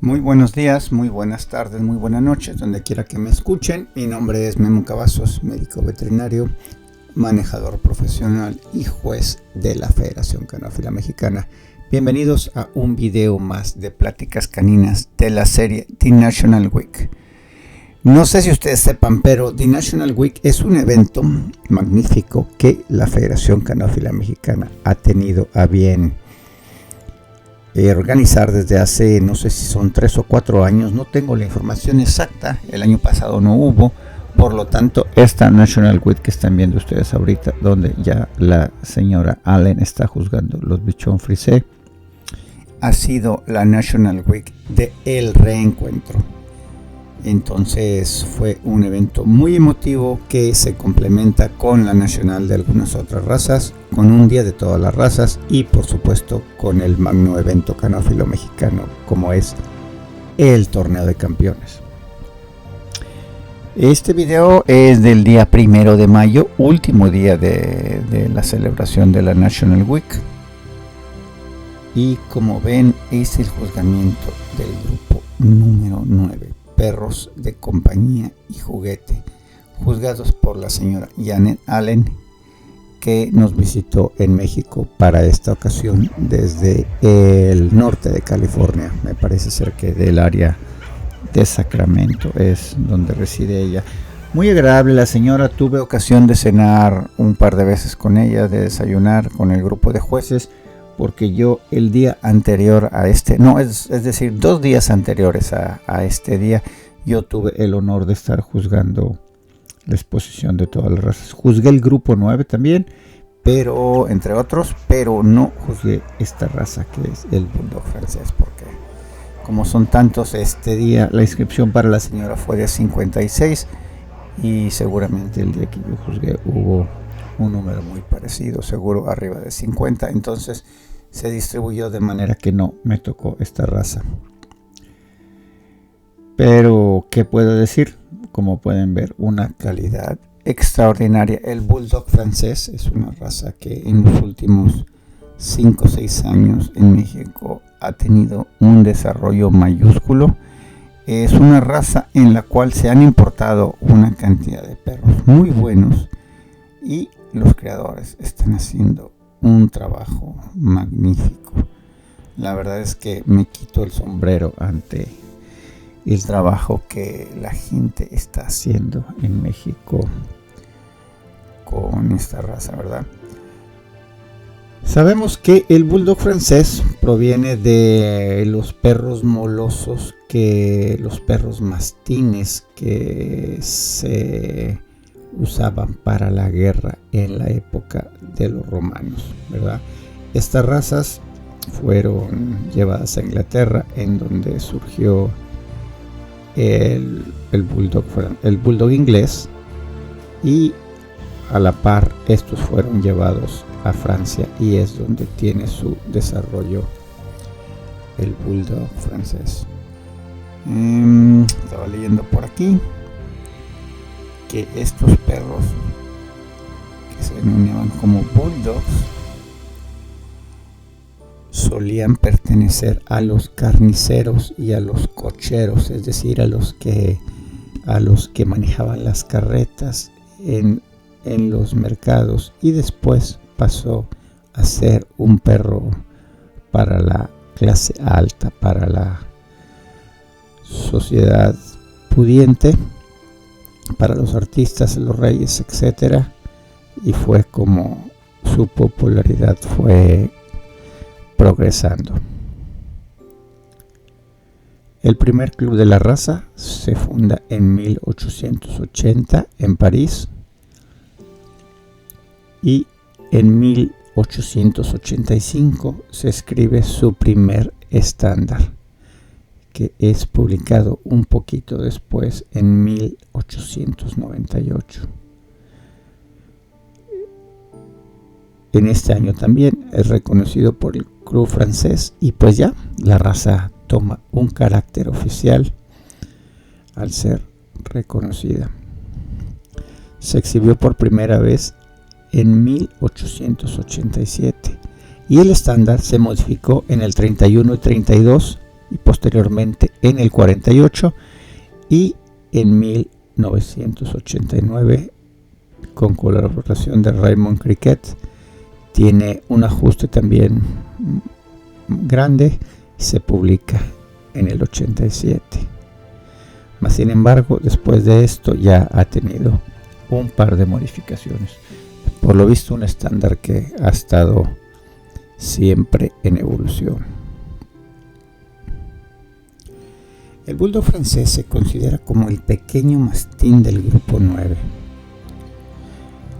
Muy buenos días, muy buenas tardes, muy buenas noches, donde quiera que me escuchen. Mi nombre es Memo Cavazos, médico veterinario, manejador profesional y juez de la Federación Canófila Mexicana. Bienvenidos a un video más de pláticas caninas de la serie The National Week. No sé si ustedes sepan, pero The National Week es un evento magnífico que la Federación Canófila Mexicana ha tenido a bien organizar desde hace, no sé si son 3 o 4 años, no tengo la información exacta, el año pasado no hubo, por lo tanto esta National Week que están viendo ustedes ahorita, donde ya la señora Allen está juzgando los bichon frisé, ha sido la National Week de el reencuentro. Entonces fue un evento muy emotivo que se complementa con la nacional de algunas otras razas, con un día de todas las razas y por supuesto con el magno evento canófilo mexicano como es el torneo de campeones. Este video es del día 1 de mayo, último día de la celebración de la National Week. Y como ven es el juzgamiento del grupo número 9. Perros de compañía y juguete, juzgados por la señora Janet Allen, que nos visitó en México para esta ocasión desde el norte de California. Me parece ser que del área de Sacramento es donde reside ella. Muy agradable la señora, tuve ocasión de cenar un par de veces con ella, de desayunar con el grupo de jueces, porque yo el día anterior a este, es decir, 2 días anteriores a este día, yo tuve el honor de estar juzgando la exposición de todas las razas. Juzgué el grupo 9 también, pero entre otros, pero no juzgué esta raza que es el Bulldog francés, porque como son tantos este día, la inscripción para la señora fue de 56 y seguramente el día que yo juzgué hubo un número muy parecido, seguro arriba de 50, entonces se distribuyó de manera que no me tocó esta raza. Pero ¿qué puedo decir? Como pueden ver, una calidad extraordinaria. El Bulldog francés es una raza que en los últimos 5 o 6 años en México ha tenido un desarrollo mayúsculo. Es una raza en la cual se han importado una cantidad de perros muy buenos y los creadores están haciendo un trabajo magnífico. La verdad es que me quito el sombrero ante el trabajo que la gente está haciendo en México con esta raza, ¿verdad? Sabemos que el Bulldog francés proviene de los perros molosos, los perros mastines que se usaban para la guerra en la época de los romanos, ¿verdad? Estas razas fueron llevadas a Inglaterra, en donde surgió el bulldog inglés, y a la par estos fueron llevados a Francia y es donde tiene su desarrollo el Bulldog francés. Estaba leyendo por aquí que estos perros que se denominaban como bulldogs solían pertenecer a los carniceros y a los cocheros, es decir, a los que manejaban las carretas en los mercados, y después pasó a ser un perro para la clase alta, para la sociedad pudiente, para los artistas, los reyes, etcétera, y fue como su popularidad fue progresando. El primer club de la raza se funda en 1880 en París, y en 1885 se escribe su primer estándar, que es publicado un poquito después en 1898. En este año también es reconocido por el club francés, y pues ya la raza toma un carácter oficial al ser reconocida. Se exhibió por primera vez en 1887 y el estándar se modificó en el 31 y 32 y posteriormente en el 48 y en 1989 con colaboración de Raymond Cricket tiene un ajuste también grande y se publica en el 87. Mas sin embargo, después de esto ya ha tenido un par de modificaciones. Por lo visto, un estándar que ha estado siempre en evolución. El bulldog francés se considera como el pequeño mastín del grupo 9.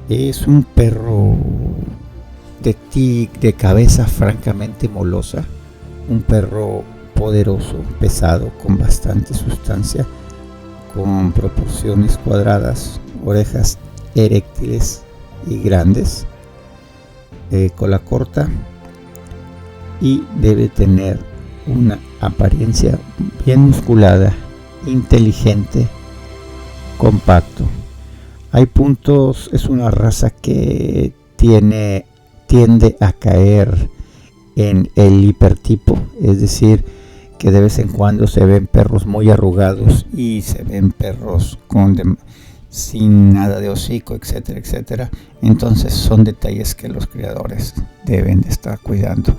Es un perro de cabeza francamente molosa, un perro poderoso, pesado, con bastante sustancia, con proporciones cuadradas, orejas eréctiles y grandes, cola corta, y debe tener una apariencia bien musculada, inteligente, compacto. Hay puntos, es una raza que tiende a caer en el hipertipo, es decir, que de vez en cuando se ven perros muy arrugados y se ven perros sin nada de hocico, etcétera, etcétera. Entonces son detalles que los criadores deben de estar cuidando.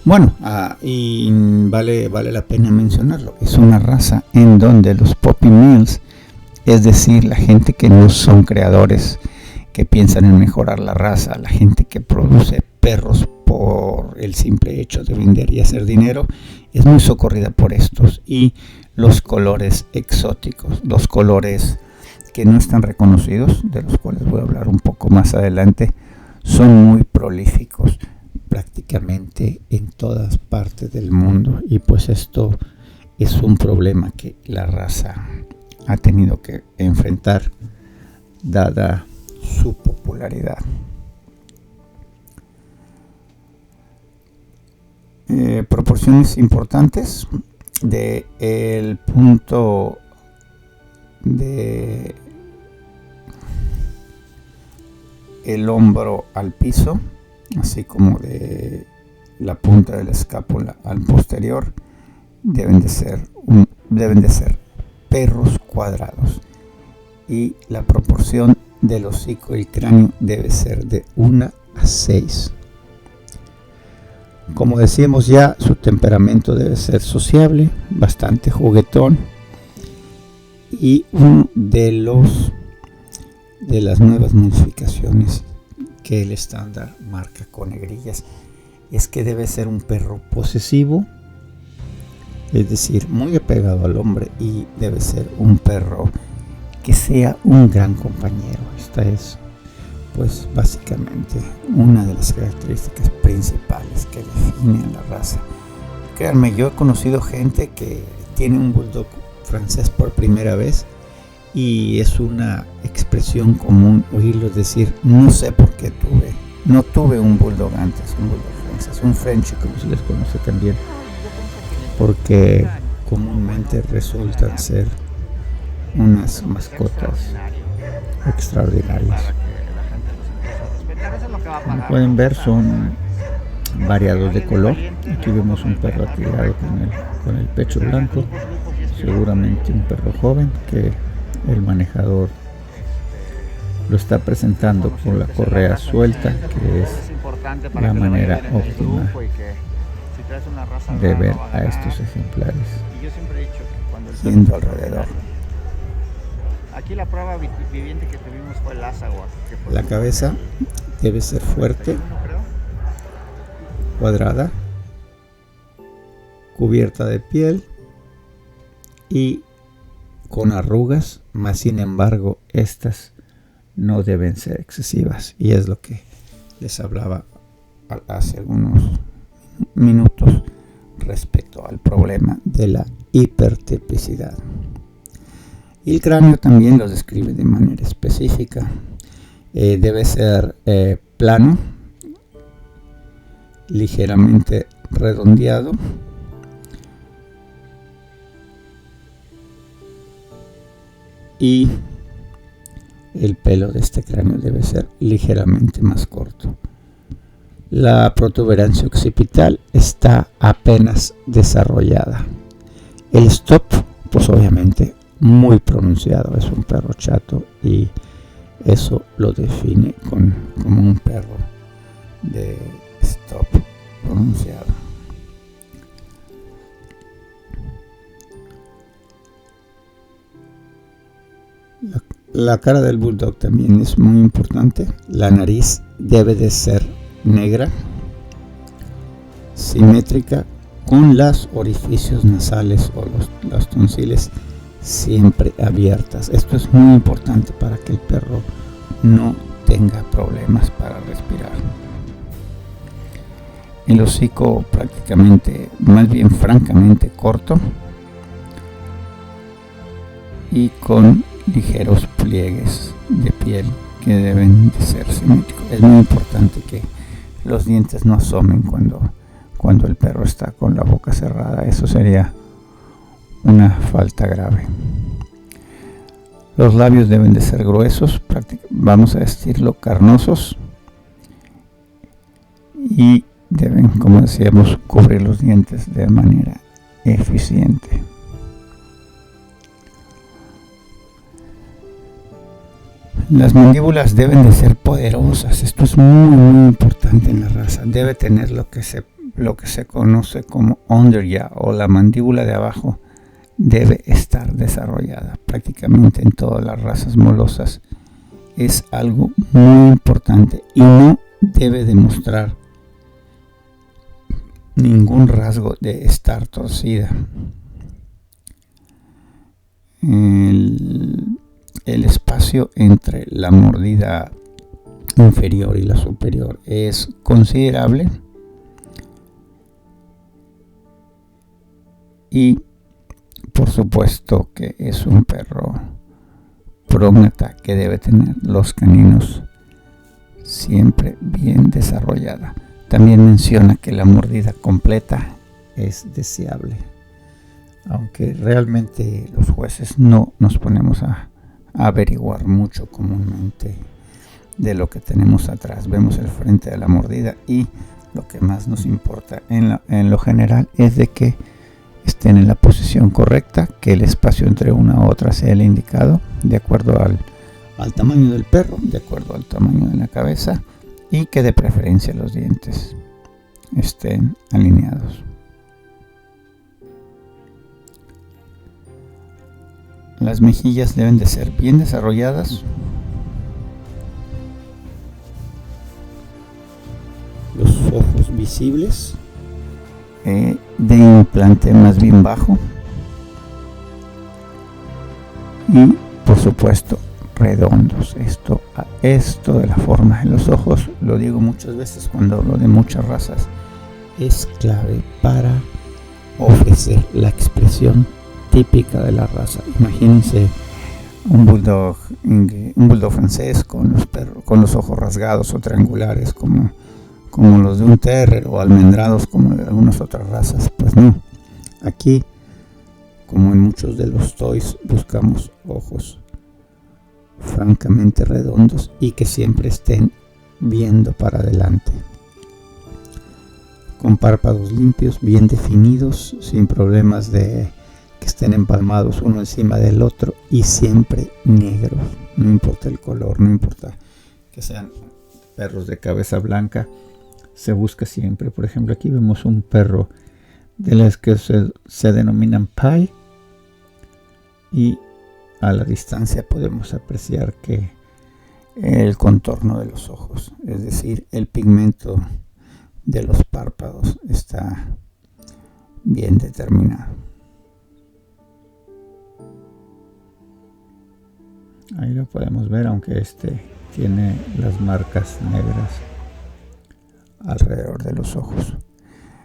Bueno, y vale la pena mencionarlo. Es una raza en donde los puppy mills, es decir, la gente que no son creadores, que piensan en mejorar la raza, la gente que produce perros por el simple hecho de vender y hacer dinero, es muy socorrida por estos. Y los colores exóticos, los colores que no están reconocidos, de los cuales voy a hablar un poco más adelante, son muy prolíficos prácticamente en todas partes del mundo, y pues esto es un problema que la raza ha tenido que enfrentar dada su popularidad. Proporciones importantes de el punto de el hombro al piso, así como de la punta de la escápula al posterior, deben de ser perros cuadrados, y la proporción del hocico y el cráneo debe ser de 1 a 6. Como decíamos ya, su temperamento debe ser sociable, bastante juguetón, y uno de las nuevas modificaciones que el estándar marca con negrillas es que debe ser un perro posesivo, es decir, muy apegado al hombre, y debe ser un perro que sea un gran compañero. Esta es, pues, básicamente una de las características principales que definen la raza. Créanme, yo he conocido gente que tiene un bulldog francés por primera vez y es una expresión común oírlos decir: no sé por qué no tuve un bulldog antes, un bulldog francés, un Frenchie como se les conoce también, porque comúnmente resultan ser unas mascotas extraordinarias. Como pueden ver, son variados de color. Aquí vemos un perro atigrado con el pecho blanco, seguramente un perro joven que el manejador lo está presentando con la correa suelta, que es la manera óptima de ver a estos ejemplares yendo alrededor. Aquí la prueba viviente que tuvimos fue el Asagua. La cabeza debe ser fuerte, cuadrada, cubierta de piel y con arrugas, mas sin embargo estas no deben ser excesivas, y es lo que les hablaba hace algunos minutos respecto al problema de la hipertipicidad. Y el cráneo también lo describe de manera específica. Debe ser plano, ligeramente redondeado, y el pelo de este cráneo debe ser ligeramente más corto. La protuberancia occipital está apenas desarrollada. El stop, pues obviamente muy pronunciado, es un perro chato y eso lo define como un perro de stop pronunciado. La cara del bulldog también es muy importante. La nariz debe de ser negra, simétrica, con los orificios nasales o los tonsiles siempre abiertas. Esto es muy importante para que el perro no tenga problemas para respirar. El hocico prácticamente, más bien francamente corto y con ligeros pliegues de piel que deben de ser simétricos. Es muy importante que los dientes no asomen cuando el perro está con la boca cerrada. Eso sería una falta grave. Los labios deben de ser gruesos, vamos a decirlo, carnosos, y deben, como decíamos, cubrir los dientes de manera eficiente. Las mandíbulas deben de ser poderosas. Esto es muy importante en la raza. Debe tener lo que se conoce como underjaw, o la mandíbula de abajo debe estar desarrollada. Prácticamente en todas las razas molosas es algo muy importante y no debe demostrar ningún rasgo de estar torcida. El espacio entre la mordida inferior y la superior es considerable y por supuesto que es un perro prógnata que debe tener los caninos siempre bien desarrollada. También menciona que la mordida completa es deseable, aunque realmente los jueces no nos ponemos a averiguar mucho comúnmente de lo que tenemos atrás. Vemos el frente de la mordida y lo que más nos importa en lo general es de que estén en la posición correcta, que el espacio entre una u otra sea el indicado de acuerdo al tamaño del perro, de acuerdo al tamaño de la cabeza, y que de preferencia los dientes estén alineados. Las mejillas deben de ser bien desarrolladas. Los ojos visibles, de implante más bien bajo. Y por supuesto redondos. Esto de la forma de los ojos, lo digo muchas veces cuando hablo de muchas razas, es clave para ofrecer la expresión típica de la raza. Imagínense un bulldog francés con los ojos rasgados o triangulares como los de un terrier, o almendrados como de algunas otras razas. Pues no, aquí, como en muchos de los toys, buscamos ojos francamente redondos y que siempre estén viendo para adelante, con párpados limpios, bien definidos, sin problemas de que estén empalmados uno encima del otro, y siempre negros. No importa el color, no importa que sean perros de cabeza blanca, se busca siempre. Por ejemplo, aquí vemos un perro de las que se denominan pie, y a la distancia podemos apreciar que el contorno de los ojos, es decir, el pigmento de los párpados, está bien determinado. Ahí lo podemos ver, aunque tiene las marcas negras alrededor de los ojos.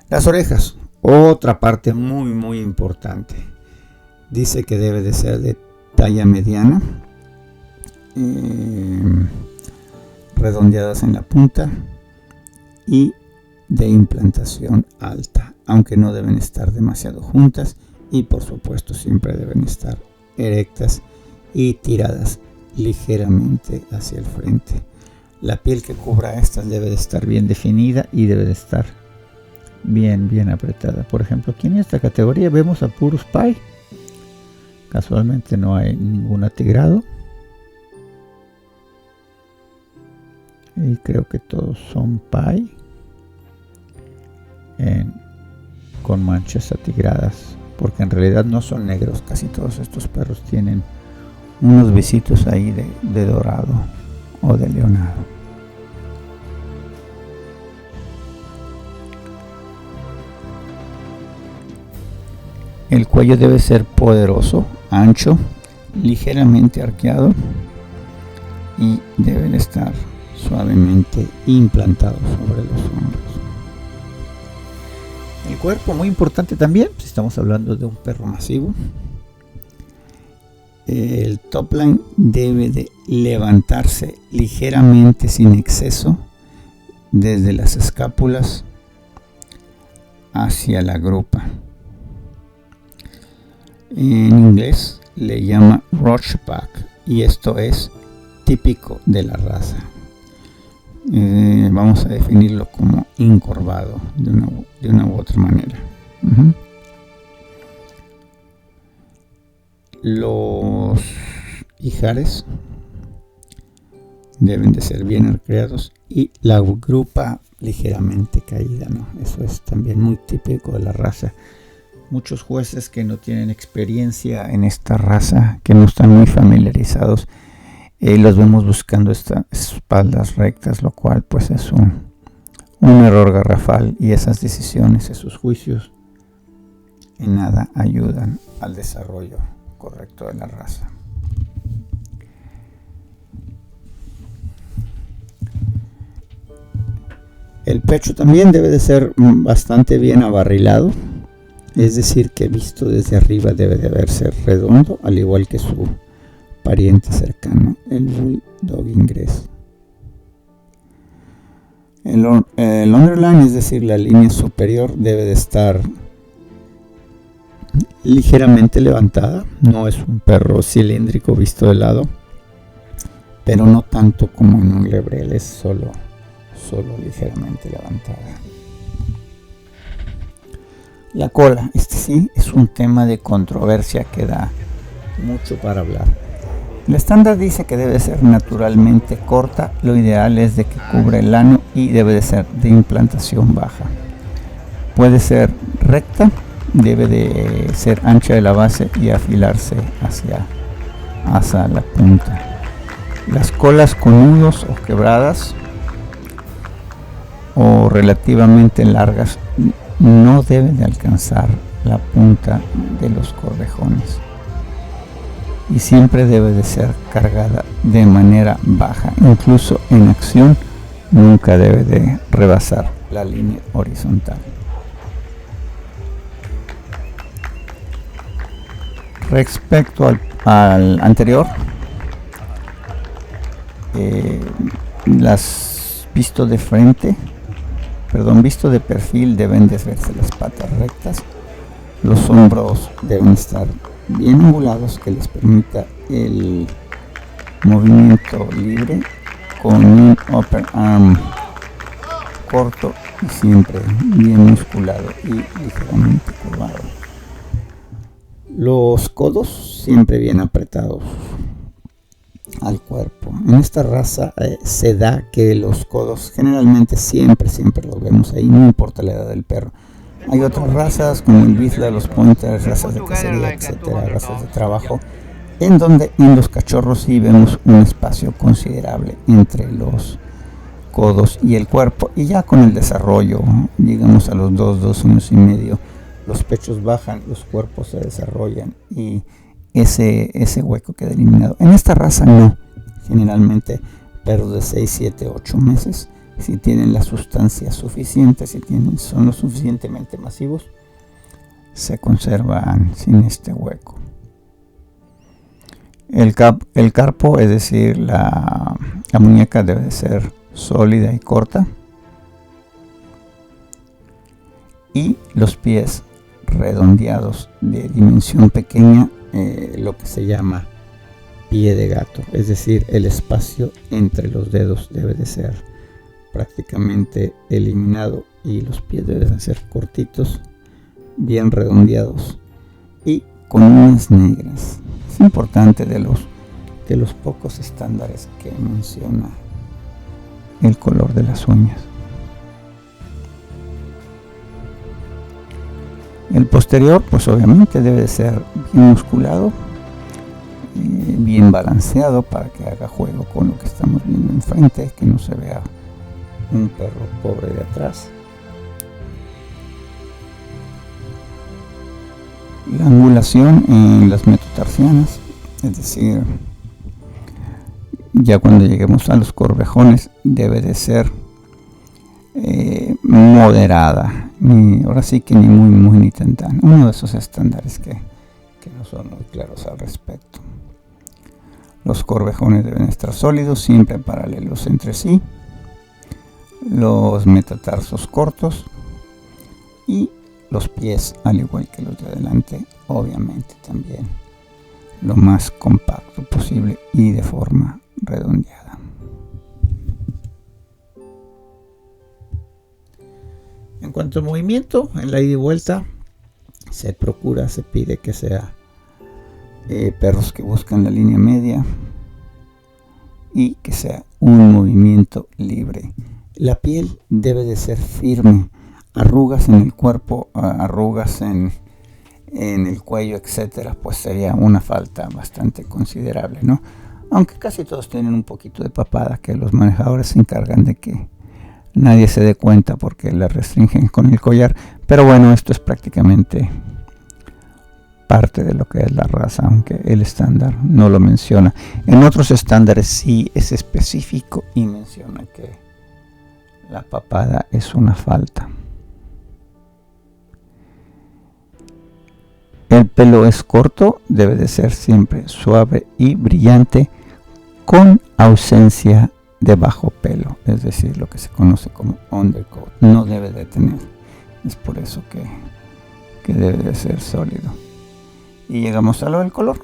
Las orejas, otra parte muy importante. Dice que debe de ser de talla mediana, redondeadas en la punta y de implantación alta, aunque no deben estar demasiado juntas, y por supuesto siempre deben estar erectas y tiradas ligeramente hacia el frente. La piel que cubra estas debe de estar bien definida y debe de estar bien apretada. Por ejemplo, aquí en esta categoría vemos a puros pie. Casualmente no hay ningún atigrado. Y creo que todos son pie con manchas atigradas, porque en realidad no son negros. Casi todos estos perros tienen unos visitos ahí de dorado o de leonado. El cuello debe ser poderoso, ancho, ligeramente arqueado y deben estar suavemente implantados sobre los hombros. El cuerpo, muy importante también, si estamos hablando de un perro masivo. El top line debe de levantarse ligeramente sin exceso desde las escápulas hacia la grupa. En inglés le llama roachback y esto es típico de la raza. Vamos a definirlo como encorvado de una u otra manera. Los ijares deben de ser bien arqueados y la grupa ligeramente caída, ¿no? Eso es también muy típico de la raza. Muchos jueces que no tienen experiencia en esta raza, que no están muy familiarizados, los vemos buscando estas espaldas rectas, lo cual pues es un error garrafal, y esas decisiones, esos juicios en nada ayudan al desarrollo correcto de la raza. El pecho también debe de ser bastante bien abarrilado, es decir, que visto desde arriba debe de verse redondo, al igual que su pariente cercano, el bulldog inglés. El underline, es decir, la línea superior, debe de estar ligeramente levantada. No es un perro cilíndrico visto de lado, pero no tanto como en un lebrel, es solo ligeramente levantada. La cola, este sí es un tema de controversia que da mucho para hablar. El estándar dice que debe ser naturalmente corta, lo ideal es de que cubra el ano y debe de ser de implantación baja. Puede ser recta, debe de ser ancha de la base y afilarse hacia la punta. Las colas con nudos o quebradas o relativamente largas no deben de alcanzar la punta de los correjones y siempre debe de ser cargada de manera baja. Incluso en acción nunca debe de rebasar la línea horizontal. Respecto al anterior, visto de perfil deben de verse las patas rectas, los hombros deben estar bien angulados, que les permita el movimiento libre, con un upper arm corto y siempre bien musculado y ligeramente curvado. Los codos siempre bien apretados al cuerpo. En esta raza se da que los codos generalmente siempre los vemos ahí, no importa la edad del perro. Hay otras razas como el Bichla, los Pointers, razas de cacería, etcétera, razas de trabajo, en donde en los cachorros sí vemos un espacio considerable entre los codos y el cuerpo, y ya con el desarrollo, llegamos a los 2 años y medio, los pechos bajan, los cuerpos se desarrollan y ese hueco queda eliminado. En esta raza no, generalmente perros de 6, 7, 8 meses, si tienen la sustancia suficiente, son lo suficientemente masivos, se conservan sin este hueco. El carpo, es decir, la muñeca debe de ser sólida y corta, y los pies redondeados de dimensión pequeña, lo que se llama pie de gato, es decir, el espacio entre los dedos debe de ser prácticamente eliminado y los pies deben ser cortitos, bien redondeados y con uñas negras. Es importante de los pocos estándares que menciona el color de las uñas. El posterior, pues obviamente debe de ser bien musculado, bien balanceado para que haga juego con lo que estamos viendo enfrente, que no se vea un perro pobre de atrás. La angulación en las metatarsianas, es decir, ya cuando lleguemos a los corvejones, debe de ser moderada, ahora sí que ni muy ni tan, uno de esos estándares que no son muy claros al respecto. Los corvejones deben estar sólidos, siempre paralelos entre sí, los metatarsos cortos y los pies, al igual que los de adelante, obviamente también lo más compacto posible y de forma redondeada. En cuanto al movimiento, en la ida y vuelta, se pide que sea perros que buscan la línea media y que sea un movimiento libre. La piel debe de ser firme, arrugas en el cuerpo, arrugas en el cuello, etcétera, pues sería una falta bastante considerable, ¿no? Aunque casi todos tienen un poquito de papada, que los manejadores se encargan de que nadie se dé cuenta porque la restringen con el collar, pero bueno, esto es prácticamente parte de lo que es la raza, aunque el estándar no lo menciona. En otros estándares sí es específico y menciona que la papada es una falta. El pelo es corto, debe de ser siempre suave y brillante, con ausencia de bajo pelo, es decir, lo que se conoce como undercoat. No debe de tener, es por eso que debe de ser sólido. Y llegamos a lo del color,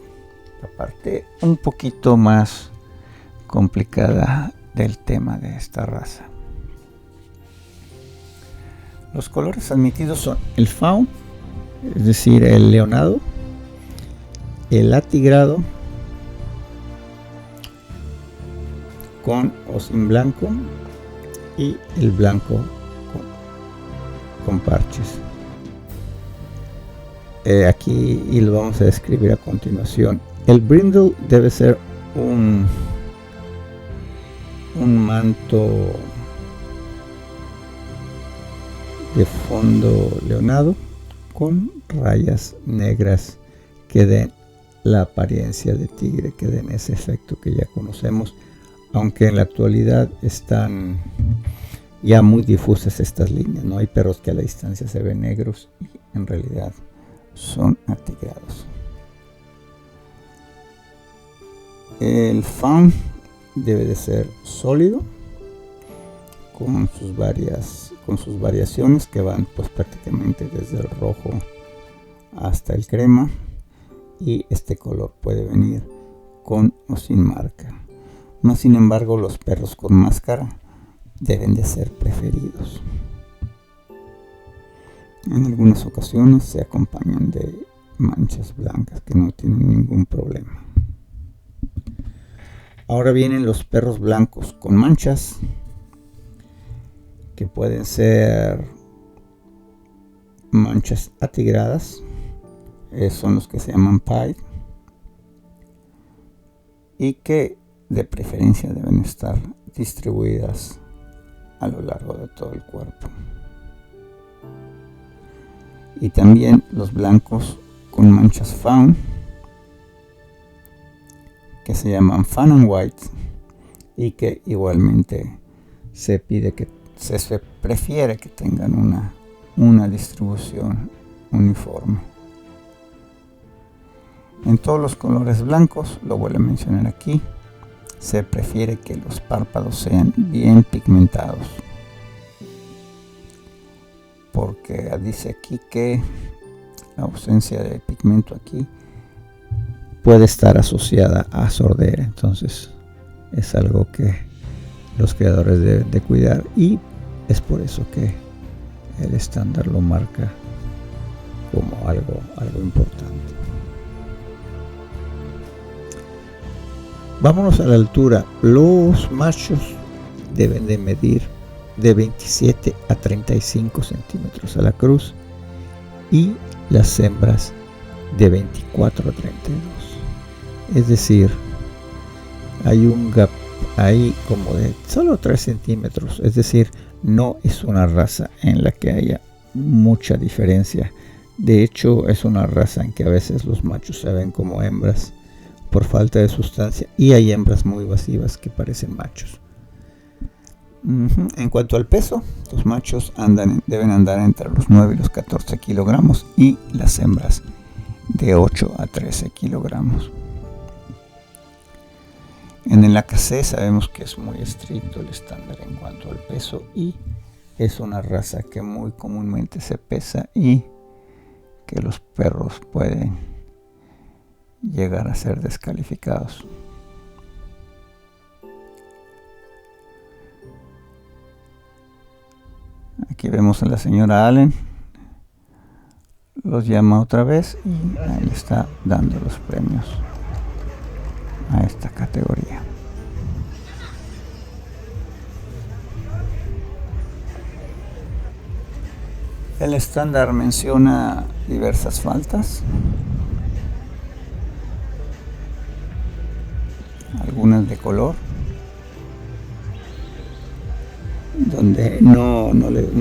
la parte un poquito más complicada del tema de esta raza. Los colores admitidos son el fawn, es decir, el leonado, el atigrado con o sin blanco y el blanco con parches. Aquí y lo vamos a describir a continuación. El brindle debe ser un manto de fondo leonado con rayas negras que den la apariencia de tigre, que den ese efecto que ya conocemos, aunque en la actualidad están ya muy difusas estas líneas, ¿no? Hay perros que a la distancia se ven negros y en realidad son atigrados. El fawn debe de ser sólido con sus variaciones que van pues prácticamente desde el rojo hasta el crema, y este color puede venir con o sin marca. Más sin embargo, los perros con máscara deben de ser preferidos. En algunas ocasiones se acompañan de manchas blancas que no tienen ningún problema. Ahora vienen los perros blancos con manchas, que pueden ser manchas atigradas, son los que se llaman pied, y que de preferencia deben estar distribuidas a lo largo de todo el cuerpo. Y también los blancos con manchas fawn, que se llaman fawn and white, y que igualmente se prefiere que tengan una distribución uniforme. En todos los colores blancos, lo vuelvo a mencionar aquí, se prefiere que los párpados sean bien pigmentados, porque dice aquí que la ausencia de pigmento aquí puede estar asociada a sordera. Entonces es algo que los criadores deben de cuidar, y es por eso que el estándar lo marca como algo importante. Vámonos a la altura. Los machos deben de medir de 27 a 35 centímetros a la cruz, y las hembras de 24 a 32. Es decir, hay un gap ahí como de solo 3 centímetros. Es decir, no es una raza en la que haya mucha diferencia. De hecho, es una raza en que a veces los machos se ven como hembras por falta de sustancia, y hay hembras muy evasivas que parecen machos. En cuanto al peso, los machos deben andar entre los 9 y los 14 kilogramos, y las hembras de 8 a 13 kilogramos. En el AKC sabemos que es muy estricto el estándar en cuanto al peso, y es una raza que muy comúnmente se pesa y que los perros pueden llegar a ser descalificados. Aquí vemos a la señora Allen, los llama otra vez y ahí le está dando los premios a esta categoría. El estándar menciona diversas faltas, algunas de color, donde no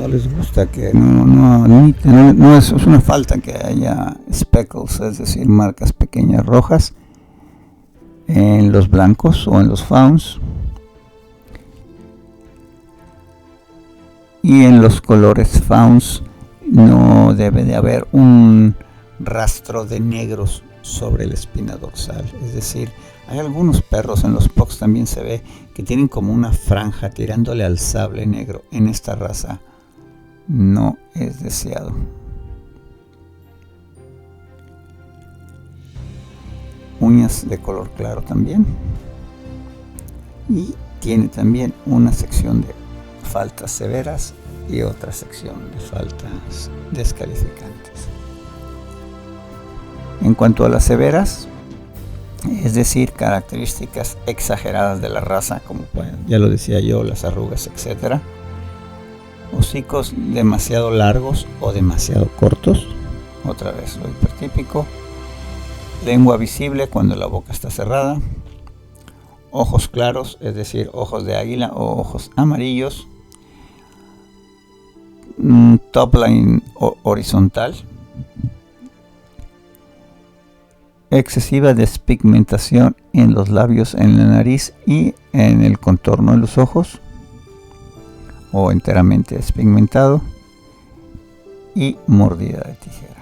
les gusta que no es una falta que haya speckles, es decir, marcas pequeñas rojas en los blancos o en los fawns, y en los colores fawns no debe de haber un rastro de negros sobre la espina dorsal. Es decir, hay algunos perros, en los pugs también se ve que tienen como una franja tirándole al sable negro. En esta raza no es deseado. Uñas de color claro también, y tiene también una sección de faltas severas y otra sección de faltas descalificantes. En cuanto a las severas, es decir, características exageradas de la raza, como ya lo decía yo, las arrugas, etc. Hocicos demasiado largos o demasiado cortos, otra vez lo hipertípico. Lengua visible cuando la boca está cerrada. Ojos claros, es decir, ojos de águila o ojos amarillos. Top line horizontal. Excesiva despigmentación en los labios, en la nariz y en el contorno de los ojos, o enteramente despigmentado, y mordida de tijera.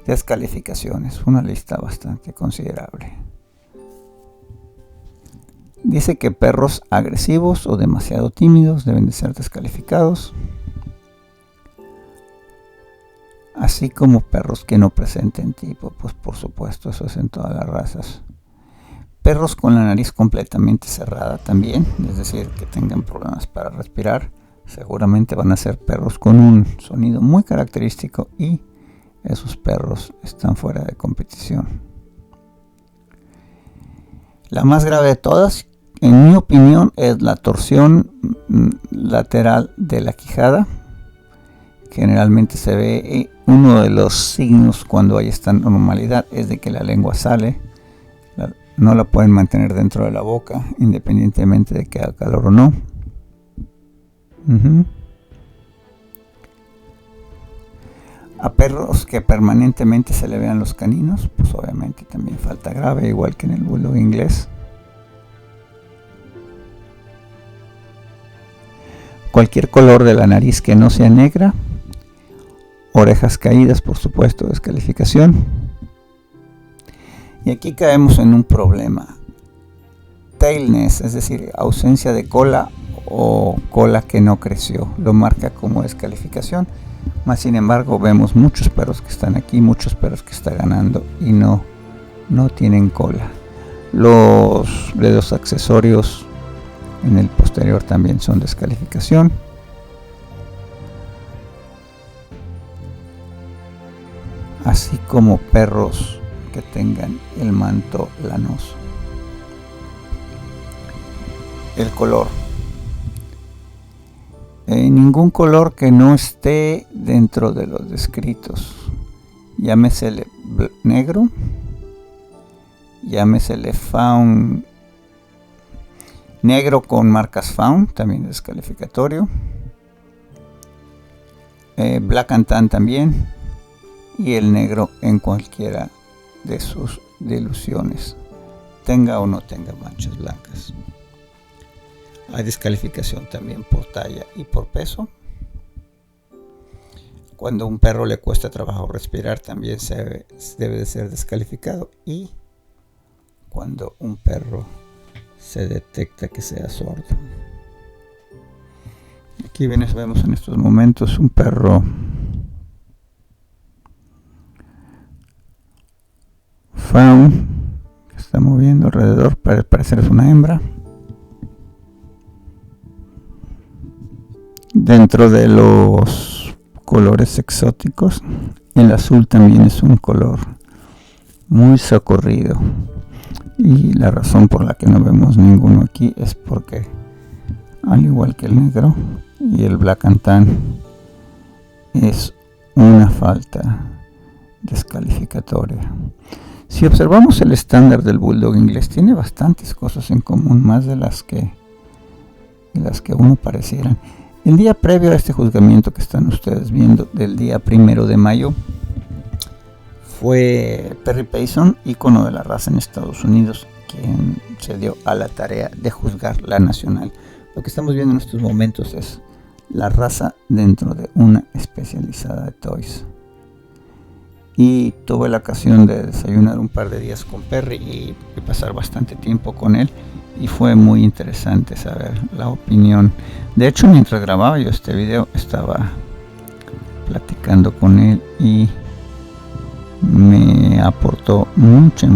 Descalificaciones, una lista bastante considerable. Dice que perros agresivos o demasiado tímidos deben de ser descalificados, así como perros que no presenten tipo, pues por supuesto, eso es en todas las razas. Perros con la nariz completamente cerrada también, es decir, que tengan problemas para respirar, seguramente van a ser perros con un sonido muy característico, y esos perros están fuera de competición. La más grave de todas, en mi opinión, es la torsión lateral de la quijada. Generalmente se ve uno de los signos cuando hay esta normalidad es de que la lengua sale, no la pueden mantener dentro de la boca independientemente de que haga calor o no. A perros que permanentemente se le vean los caninos, pues obviamente también falta grave, igual que en el bulldog inglés. Cualquier color de la nariz que no sea negra. Orejas caídas, por supuesto, descalificación. Y aquí caemos en un problema. Tailness, es decir, ausencia de cola o cola que no creció, lo marca como descalificación. Más sin embargo, vemos muchos perros que están aquí, muchos perros que está ganando y no tienen cola. Los dedos accesorios en el posterior también son descalificación. Así como perros que tengan el manto lanoso. El color. Ningún color que no esté dentro de los descritos. Llámesele negro. Llámesele faun. Negro con marcas faun, también descalificatorio. Black and tan también. Y el negro en cualquiera de sus diluciones, tenga o no tenga manchas blancas. Hay descalificación también por talla y por peso. Cuando a un perro le cuesta trabajo respirar, también debe de ser descalificado. Y cuando un perro se detecta que sea sordo. Aquí vemos en estos momentos un perro faun que está moviendo alrededor, para parecer es una hembra. Dentro de los colores exóticos, el azul también es un color muy socorrido, y la razón por la que no vemos ninguno aquí es porque, al igual que el negro y el black and tan, es una falta descalificatoria. Si observamos el estándar del bulldog inglés, tiene bastantes cosas en común, más de las que uno parecieran. El día previo a este juzgamiento que están ustedes viendo, del día 1 de mayo, fue Perry Payson, ícono de la raza en Estados Unidos, quien se dio a la tarea de juzgar la nacional. Lo que estamos viendo en estos momentos es la raza dentro de una especializada de toys. Y tuve la ocasión de desayunar un par de días con Perry y pasar bastante tiempo con él, y fue muy interesante saber la opinión. De hecho, mientras grababa yo este video, estaba platicando con él y me aportó mucha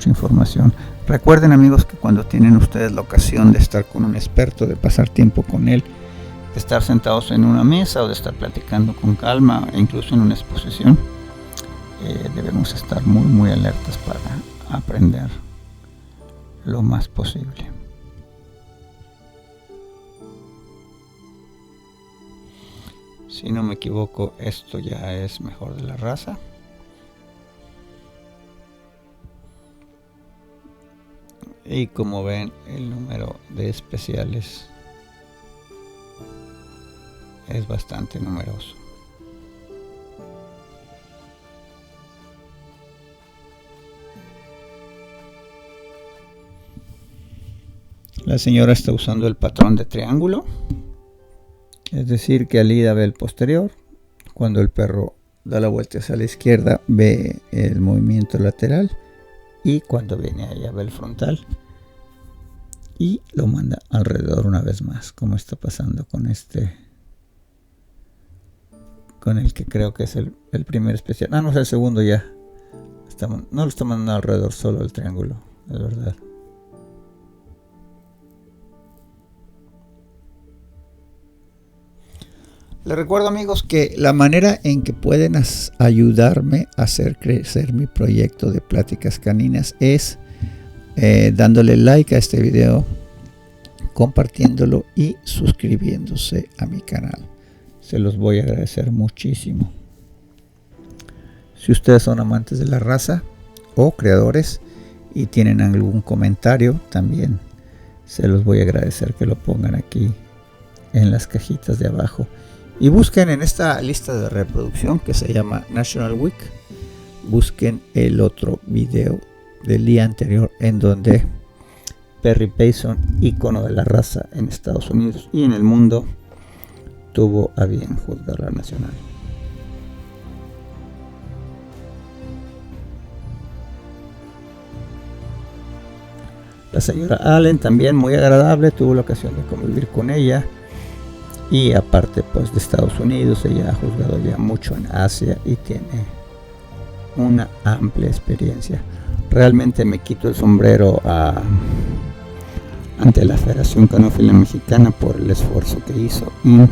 información. Recuerden, amigos, que cuando tienen ustedes la ocasión de estar con un experto, de pasar tiempo con él, de estar sentados en una mesa o de estar platicando con calma, e incluso en una exposición, debemos estar muy alertas para aprender lo más posible. Si no me equivoco, esto ya es mejor de la raza. Y como ven, el número de especiales es bastante numeroso. La señora está usando el patrón de triángulo, es decir, que Alida ve el posterior. Cuando el perro da la vuelta hacia la izquierda, ve el movimiento lateral, y cuando viene a ella ve el frontal y lo manda alrededor una vez más, como está pasando con con el que creo que es el primer especial. No es el segundo ya. No lo está mandando alrededor, solo el triángulo, es verdad. Les recuerdo, amigos, que la manera en que pueden ayudarme a hacer crecer mi proyecto de pláticas caninas es dándole like a este video, compartiéndolo y suscribiéndose a mi canal. Se los voy a agradecer muchísimo. Si ustedes son amantes de la raza o creadores y tienen algún comentario, también se los voy a agradecer que lo pongan aquí en las cajitas de abajo. Y busquen en esta lista de reproducción que se llama National Week, busquen el otro video del día anterior, en donde Perry Payson, ícono de la raza en Estados Unidos y en el mundo, tuvo a bien juzgar la nacional. La señora Allen también muy agradable, tuvo la ocasión de convivir con ella y aparte pues de Estados Unidos, ella ha juzgado ya mucho en Asia y tiene una amplia experiencia. Realmente me quito el sombrero ante la Federación Canófila Mexicana por el esfuerzo que hizo en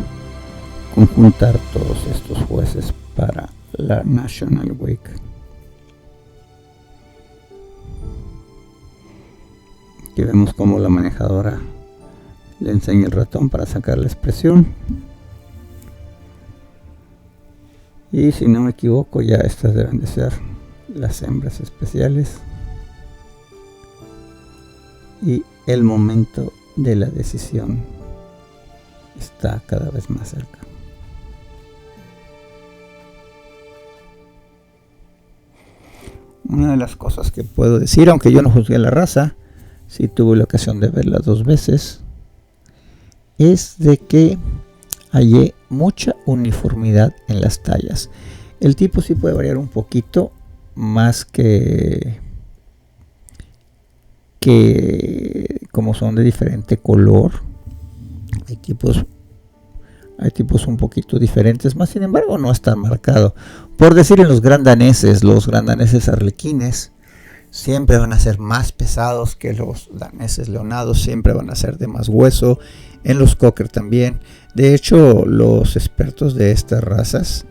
conjuntar todos estos jueces para la National Week. Aquí vemos cómo la manejadora le enseña el ratón para sacar la expresión. Y si no me equivoco, ya estas deben de ser las hembras especiales. Y el momento de la decisión está cada vez más cerca. Una de las cosas que puedo decir, aunque yo no juzgué la raza, sí tuve la ocasión de verla 2 veces, es de que hallé mucha uniformidad en las tallas. El tipo sí puede variar un poquito más que como son de diferente color. Hay tipos un poquito diferentes, más sin embargo no es tan marcado. Por decir, en los grandaneses arlequines siempre van a ser más pesados que los daneses leonados, siempre van a ser de más hueso. En los cocker también. De hecho, los expertos de estas razas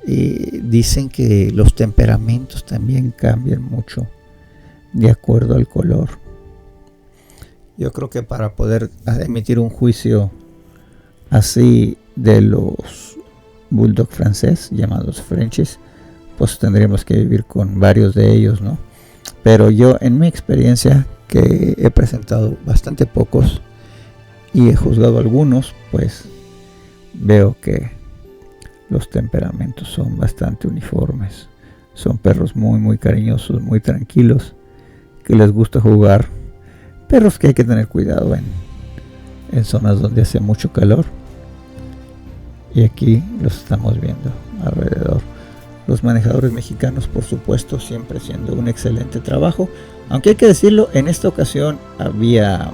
dicen que los temperamentos también cambian mucho de acuerdo al color. Yo creo que para poder emitir un juicio así de los bulldog francés, llamados Frenchies, pues tendríamos que vivir con varios de ellos, ¿no? Pero yo, en mi experiencia, que he presentado bastante pocos y he juzgado algunos, pues veo que los temperamentos son bastante uniformes. Son perros muy muy cariñosos, muy tranquilos, que les gusta jugar. Perros que hay que tener cuidado en zonas donde hace mucho calor. Y aquí los estamos viendo alrededor. Los manejadores mexicanos, por supuesto, siempre haciendo un excelente trabajo. Aunque hay que decirlo, en esta ocasión había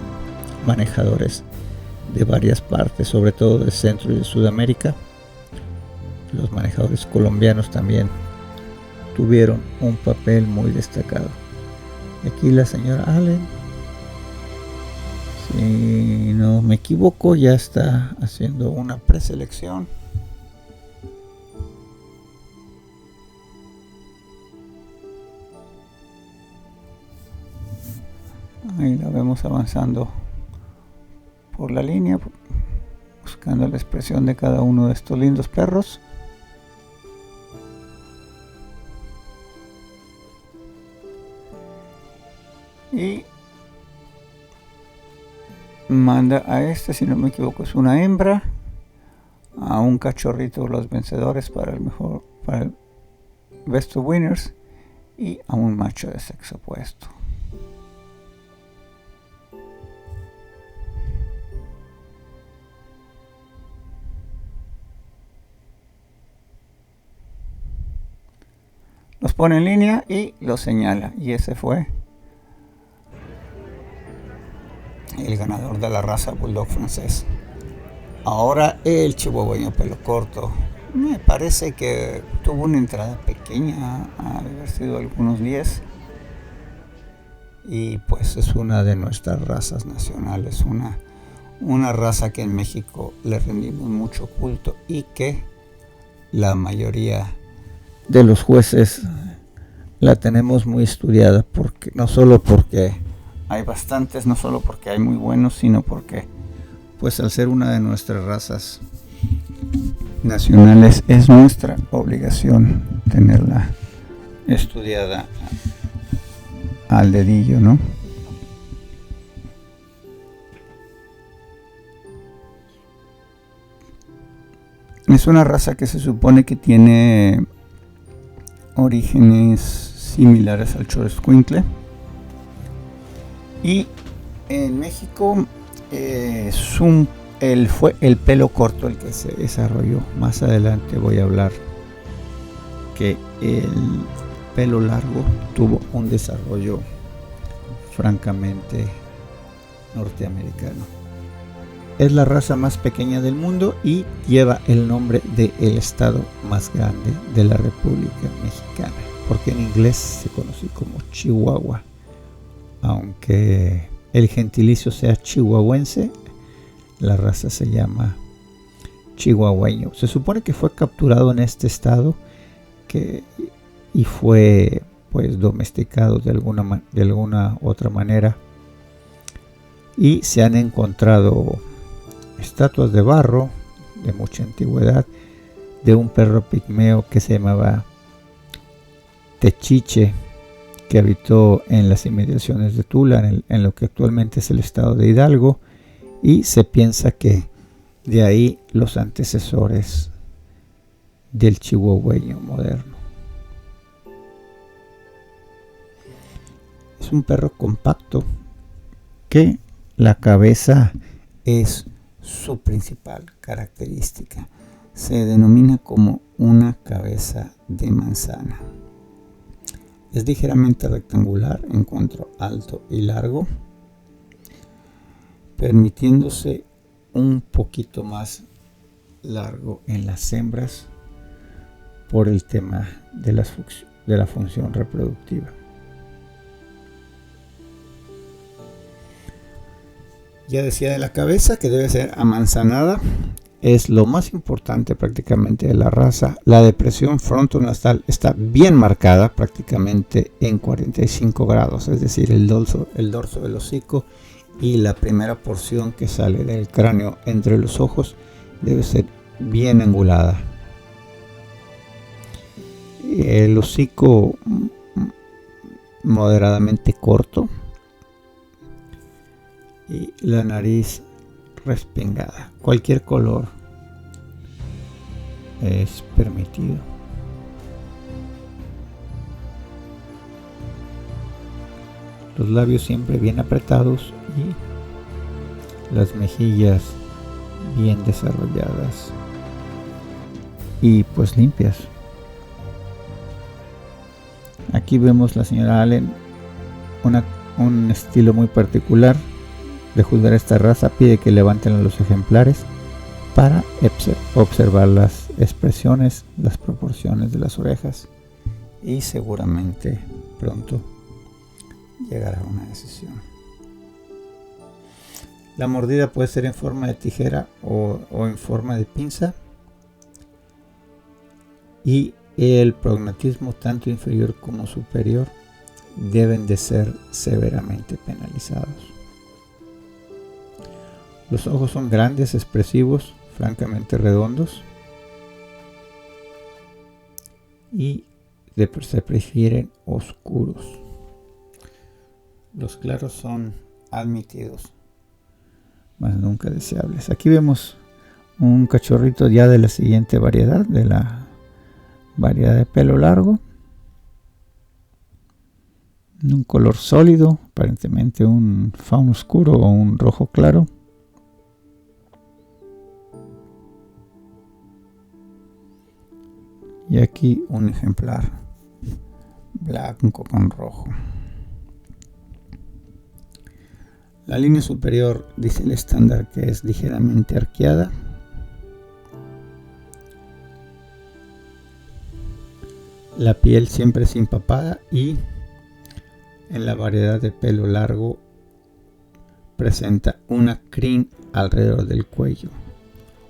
manejadores de varias partes, sobre todo de Centro y de Sudamérica. Los manejadores colombianos también tuvieron un papel muy destacado. Aquí la señora Allen, si no me equivoco, ya está haciendo una preselección. Ahí la vemos avanzando por la línea, buscando la expresión de cada uno de estos lindos perros. Y manda a este, si no me equivoco, es una hembra, a un cachorrito de los vencedores para el Best of Winners, y a un macho de sexo opuesto. Los pone en línea y los señala, y ese fue el ganador de la raza bulldog francés. Ahora el chihuahueño pelo corto. Me parece que tuvo una entrada pequeña, ha de haber sido algunos 10. Y pues es una de nuestras razas nacionales, una raza que en México le rendimos mucho culto y que la mayoría de los jueces la tenemos muy estudiada, porque no solo porque hay bastantes, no solo porque hay muy buenos, sino porque pues al ser una de nuestras razas nacionales es nuestra obligación tenerla estudiada al dedillo, ¿no? Es una raza que se supone que tiene orígenes similares al Xoloitzcuintle, y en México fue el pelo corto el que se desarrolló. Más adelante voy a hablar que el pelo largo tuvo un desarrollo francamente norteamericano. es la raza más pequeña del mundo y lleva el nombre del estado más grande de la República Mexicana, porque en inglés se conoce como Chihuahua. Aunque el gentilicio sea chihuahuense, la raza se llama chihuahueño. Se supone que fue capturado en este estado y fue pues domesticado de alguna otra manera, y se han encontrado estatuas de barro de mucha antigüedad de un perro pigmeo que se llamaba Techiche, que habitó en las inmediaciones de Tula, en lo que actualmente es el estado de Hidalgo, y se piensa que de ahí los antecesores del chihuahueño moderno. Es un perro compacto que la cabeza es su principal característica. Se denomina como una cabeza de manzana. Es ligeramente rectangular en cuanto alto y largo, permitiéndose un poquito más largo en las hembras por el tema de la función reproductiva. Ya decía de la cabeza que debe ser amanzanada. Es lo más importante prácticamente de la raza. La depresión frontonasal está bien marcada, prácticamente en 45 grados, es decir, el dorso del hocico y la primera porción que sale del cráneo entre los ojos debe ser bien angulada. El hocico moderadamente corto y la nariz respingada. Cualquier color es permitido. Los labios siempre bien apretados y las mejillas bien desarrolladas y pues limpias. Aquí vemos la señora Allen, un estilo muy particular de juzgar esta raza. Pide que levanten a los ejemplares para observar las expresiones, las proporciones de las orejas, y seguramente pronto llegará a una decisión. La mordida puede ser en forma de tijera o en forma de pinza, y el prognatismo tanto inferior como superior deben de ser severamente penalizados. Los ojos son grandes, expresivos, francamente redondos, y se prefieren oscuros. Los claros son admitidos, mas nunca deseables. Aquí vemos un cachorrito ya de la siguiente variedad, de la variedad de pelo largo, un color sólido, aparentemente un faun oscuro o un rojo claro. Y aquí un ejemplar blanco con rojo. La línea superior dice el estándar que es ligeramente arqueada. La piel siempre es empapada, y en la variedad de pelo largo presenta una crin alrededor del cuello,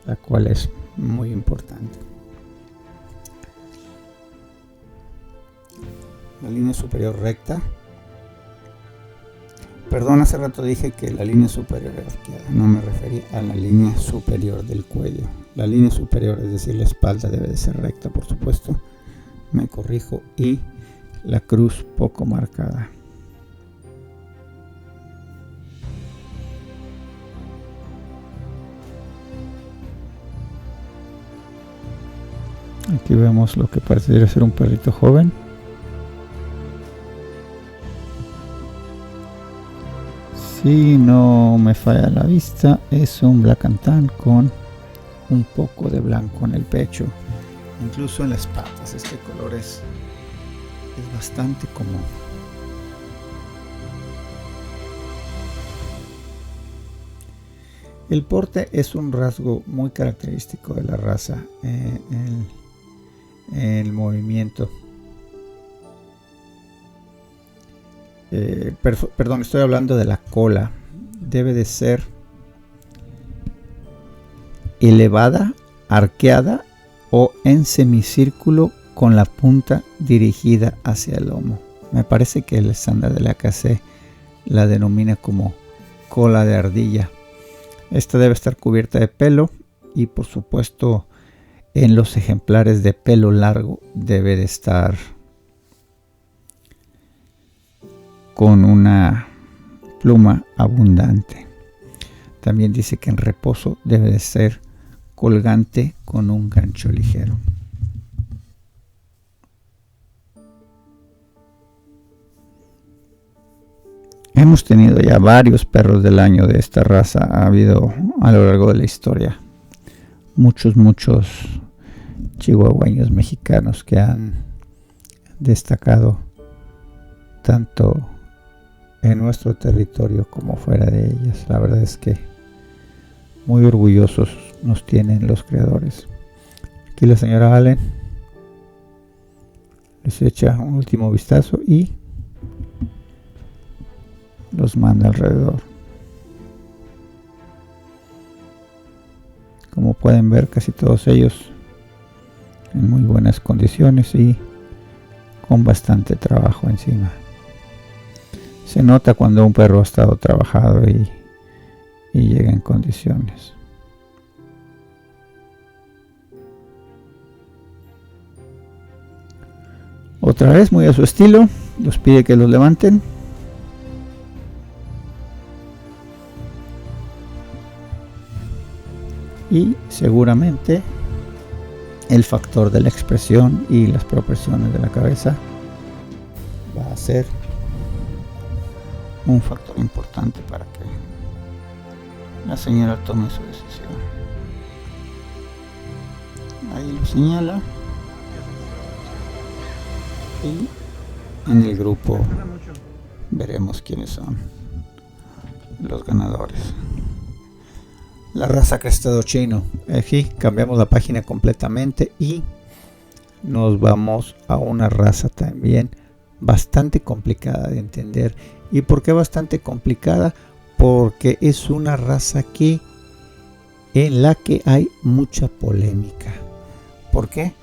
la cual es muy importante. La línea superior recta. Perdón, hace rato dije que la línea superior era arqueada. No me refería a la línea superior del cuello. La línea superior, es decir, la espalda, debe de ser recta, por supuesto. Me corrijo. Y la cruz poco marcada. Aquí vemos lo que parecería ser un perrito joven. Si no me falla la vista, es un Black and Tan con un poco de blanco en el pecho. Incluso en las patas este color es bastante común. El porte es un rasgo muy característico de la raza. El movimiento. Perdón, estoy hablando de la cola. Debe de ser elevada, arqueada o en semicírculo con la punta dirigida hacia el lomo. Me parece que el estándar de la KC la denomina como cola de ardilla. Esta debe estar cubierta de pelo y por supuesto en los ejemplares de pelo largo debe de estar con una pluma abundante. También dice que en reposo debe de ser colgante con un gancho ligero. Hemos tenido ya varios perros del año de esta raza. Ha habido a lo largo de la historia muchos chihuahueños mexicanos que han destacado tanto en nuestro territorio como fuera de ellas. La verdad es que muy orgullosos nos tienen los creadores. Aquí la señora Allen les echa un último vistazo y los manda alrededor. Como pueden ver, casi todos ellos en muy buenas condiciones y con bastante trabajo encima. Se nota cuando un perro ha estado trabajado y llega en condiciones. Otra vez, muy a su estilo, los pide que los levanten. Y seguramente el factor de la expresión y las proporciones de la cabeza va a ser un factor importante para que la señora tome su decisión. Ahí lo señala y en el grupo veremos quiénes son los ganadores. La raza crestado chino. Aquí cambiamos la página completamente y nos vamos a una raza también bastante complicada de entender. ¿Y por qué bastante complicada? Porque es una raza en la que hay mucha polémica. ¿Por qué?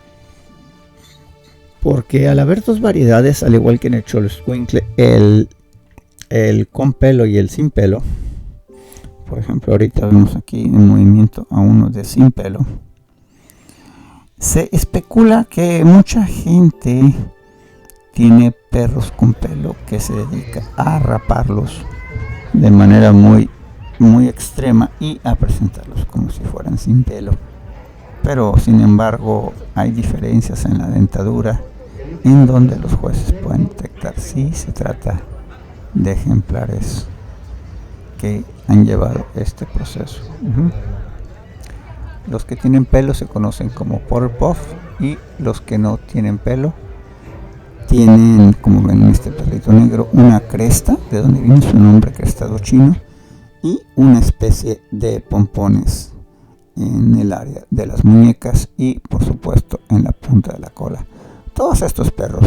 Porque al haber dos variedades, al igual que en el Xoloitzcuintle, el con pelo y el sin pelo, por ejemplo, ahorita vemos aquí en movimiento a uno de sin pelo. Se especula que mucha gente tiene perros con pelo que se dedica a raparlos de manera muy extrema y a presentarlos como si fueran sin pelo. Pero sin embargo hay diferencias en la dentadura en donde los jueces pueden detectar si se trata de ejemplares que han llevado este proceso. Los que tienen pelo se conocen como Porter Puff y los que no tienen pelo tienen, como ven en este perrito negro, una cresta, de donde viene su nombre, crestado chino, y una especie de pompones en el área de las muñecas y por supuesto en la punta de la cola. Todos estos perros,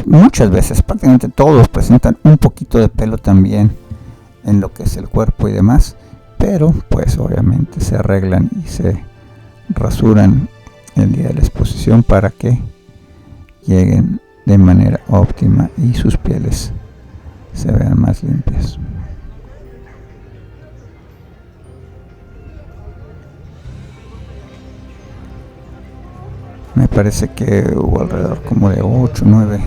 muchas veces, prácticamente todos presentan un poquito de pelo también en lo que es el cuerpo y demás, pero pues obviamente se arreglan y se rasuran el día de la exposición para que lleguen de manera óptima y sus pieles se vean más limpias. Me parece que hubo alrededor como de 8, 9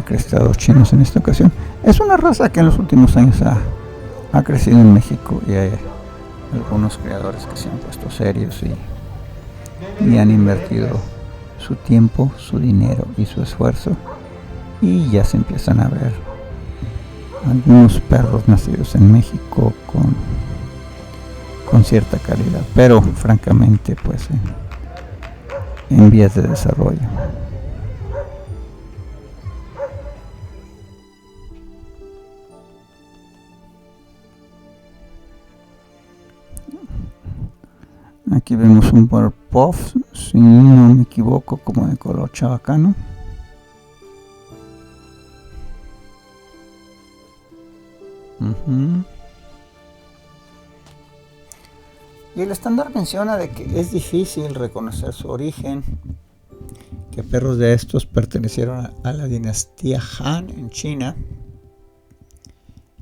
crestados chinos en esta ocasión. Es una raza que en los últimos años ha crecido en México y hay algunos creadores que se han puesto serios y han invertido su tiempo, su dinero y su esfuerzo, y ya se empiezan a ver algunos perros nacidos en México con cierta calidad, pero francamente pues en vías de desarrollo. vemos un border puff, si no me equivoco, como de color chabacano. Y el estándar menciona de que es difícil reconocer su origen, que perros de estos pertenecieron a la dinastía Han en China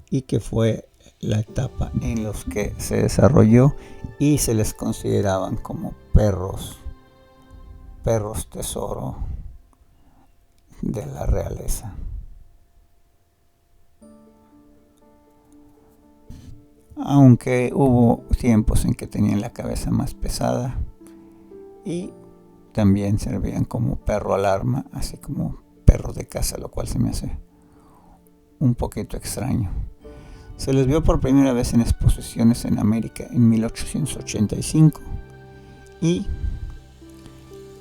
y que fue la etapa en los que se desarrolló y se les consideraban como perros tesoro de la realeza. Aunque hubo tiempos en que tenían la cabeza más pesada y también servían como perro alarma, así como perros de caza, lo cual se me hace un poquito extraño. Se les vio por primera vez en exposiciones en América en 1885 y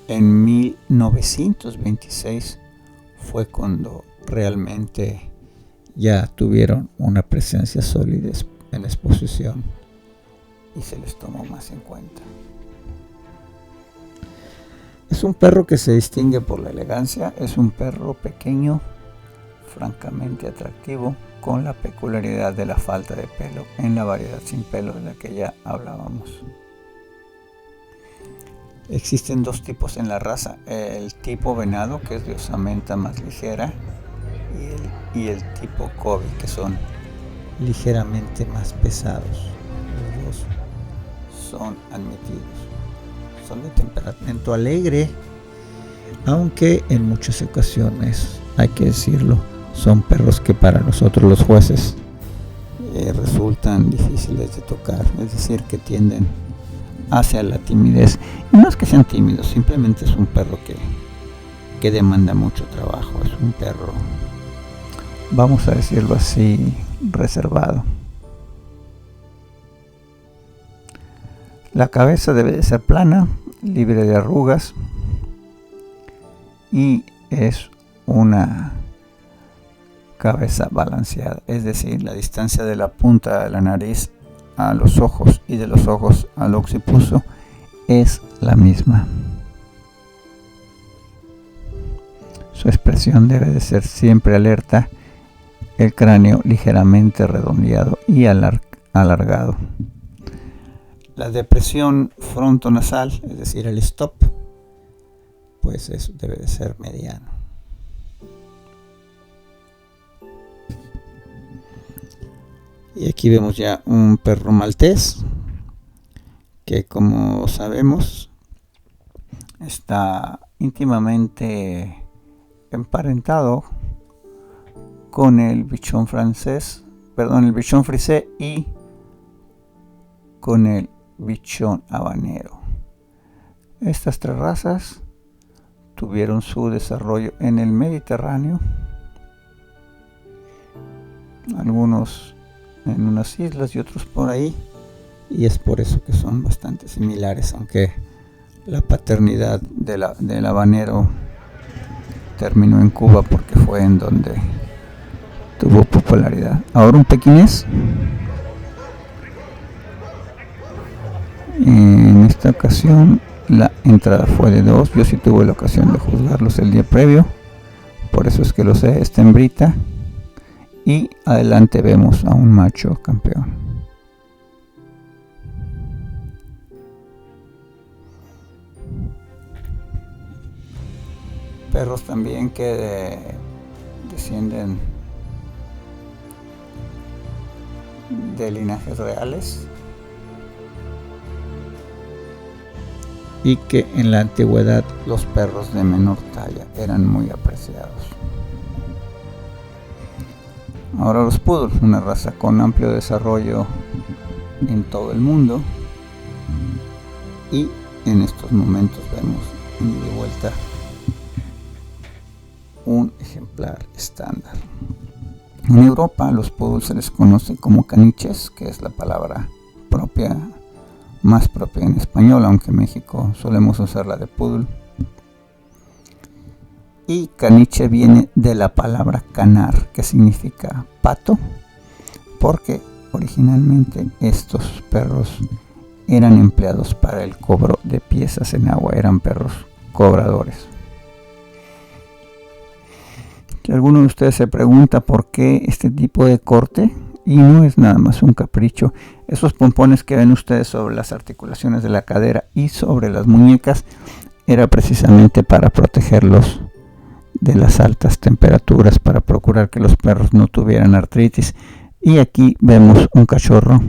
en 1926 fue cuando realmente ya tuvieron una presencia sólida en la exposición y se les tomó más en cuenta. Es un perro que se distingue por la elegancia, es un perro pequeño, francamente atractivo, con la peculiaridad de la falta de pelo en la variedad sin pelo de la que ya hablábamos. Existen dos tipos en la raza, el tipo venado, que es de osamenta más ligera, y el tipo Kobe, que son ligeramente más pesados. Los dos son admitidos. Son de temperamento alegre, aunque en muchas ocasiones, hay que decirlo, son perros que para nosotros los jueces resultan difíciles de tocar, es decir, que tienden hacia la timidez. Y no es que sean tímidos, simplemente es un perro que demanda mucho trabajo, es un perro, vamos a decirlo así, reservado. La cabeza debe de ser plana, libre de arrugas y es una cabeza balanceada, es decir, la distancia de la punta de la nariz a los ojos y de los ojos al occipucio es la misma. Su expresión debe de ser siempre alerta, el cráneo ligeramente redondeado y alargado. La depresión frontonasal, es decir, el stop, pues eso debe de ser mediano. Y aquí vemos ya un perro maltés que, como sabemos, está íntimamente emparentado con el bichón frisé y con el bichón habanero. Estas tres razas tuvieron su desarrollo en el Mediterráneo, algunos en unas islas y otros por ahí, y es por eso que son bastante similares, aunque la paternidad del habanero terminó en Cuba porque fue en donde tuvo popularidad. Ahora un pequinés. En esta ocasión la entrada fue de 2. Yo sí tuve la ocasión de juzgarlos el día previo, por eso es que lo sé. Esta hembrita, y adelante vemos a un macho campeón. Perros también que descienden de linajes reales y que en la antigüedad los perros de menor talla eran muy apreciados. Ahora los poodle, una raza con amplio desarrollo en todo el mundo, y en estos momentos vemos de vuelta un ejemplar estándar. En Europa los poodles se les conoce como caniches, que es la palabra más propia en español, aunque en México solemos usar la de poodle. Y caniche viene de la palabra canar, que significa pato, porque originalmente estos perros eran empleados para el cobro de piezas en agua, eran perros cobradores. Si alguno de ustedes se pregunta por qué este tipo de corte, y no es nada más un capricho, esos pompones que ven ustedes sobre las articulaciones de la cadera y sobre las muñecas era precisamente para protegerlos de las altas temperaturas, para procurar que los perros no tuvieran artritis. Y aquí vemos un cachorro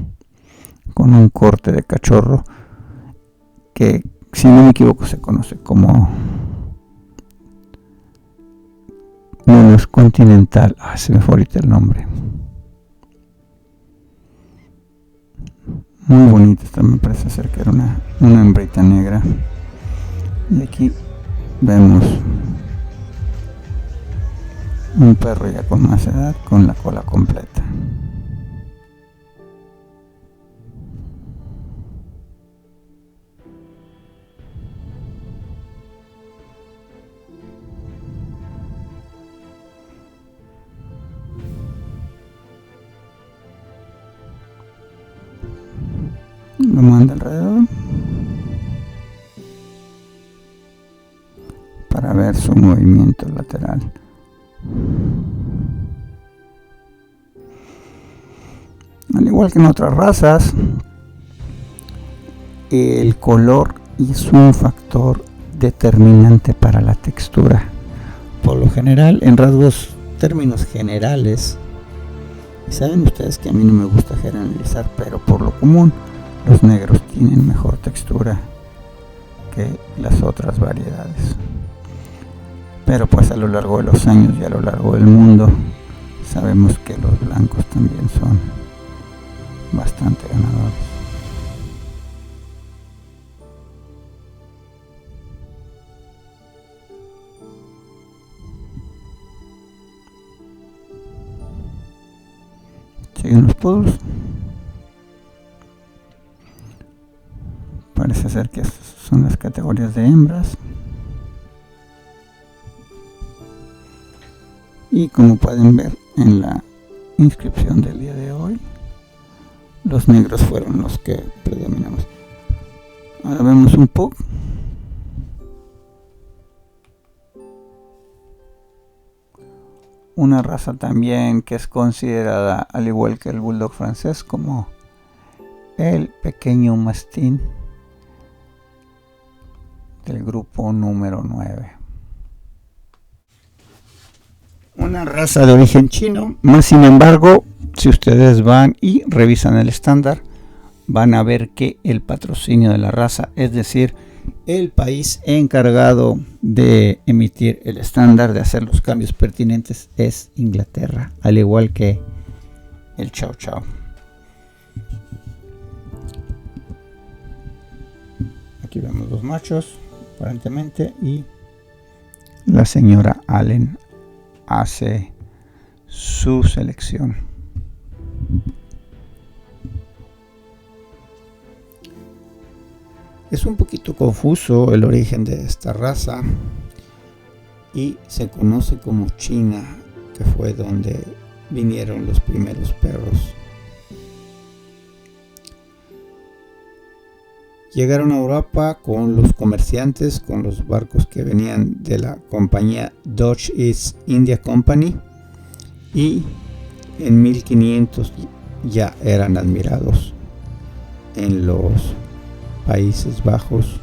con un corte de cachorro que, si no me equivoco, se conoce como no es continental. Se me fue ahorita el nombre. Muy bonita, esta me parece ser que era una hembrita negra. Y aquí vemos un perro ya con más edad, con la cola completa. Lo manda alrededor para ver su movimiento lateral. Al igual que en otras razas, el color es un factor determinante para la textura. Por lo general, en términos generales, y saben ustedes que a mí no me gusta generalizar, pero por lo común, los negros tienen mejor textura que las otras variedades. Pero pues a lo largo de los años y a lo largo del mundo sabemos que los blancos también son bastante ganadores. Siguen los poodles. Parece ser que son las categorías de hembras. Y como pueden ver en la inscripción del día de hoy, los negros fueron los que predominamos. Ahora vemos un pug. Una raza también que es considerada, al igual que el bulldog francés, como el pequeño mastín del grupo número 9. Una raza de origen chino, más sin embargo, si ustedes van y revisan el estándar, van a ver que el patrocinio de la raza, es decir, el país encargado de emitir el estándar, de hacer los cambios pertinentes, es Inglaterra, al igual que el Chow Chow. Aquí vemos los machos, aparentemente, y la señora Allen hace su selección. Es un poquito confuso el origen de esta raza y se conoce como China, que fue donde vinieron los primeros perros. Llegaron a Europa con los comerciantes, con los barcos que venían de la compañía Dutch East India Company, y en 1500 ya eran admirados en los Países Bajos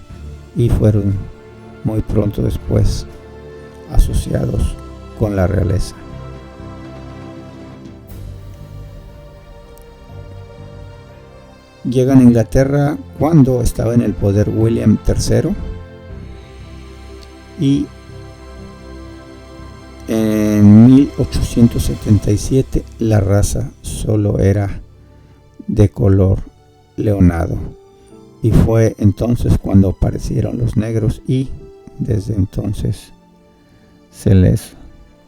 y fueron muy pronto después asociados con la realeza. Llegan a Inglaterra cuando estaba en el poder William III y en 1877 la raza solo era de color leonado, y fue entonces cuando aparecieron los negros y desde entonces se les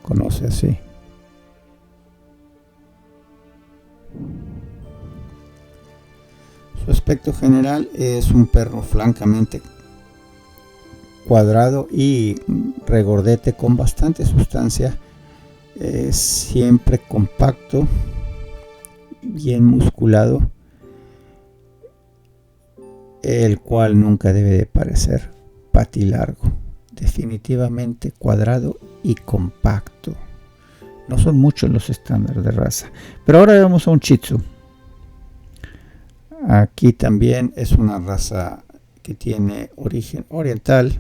conoce así. Su aspecto general es un perro francamente cuadrado y regordete con bastante sustancia, siempre compacto, bien musculado el cual nunca debe de parecer patilargo, definitivamente cuadrado y compacto. No son muchos los estándares de raza. Pero ahora vamos a un Shih Tzu. Aquí también es una raza que tiene origen oriental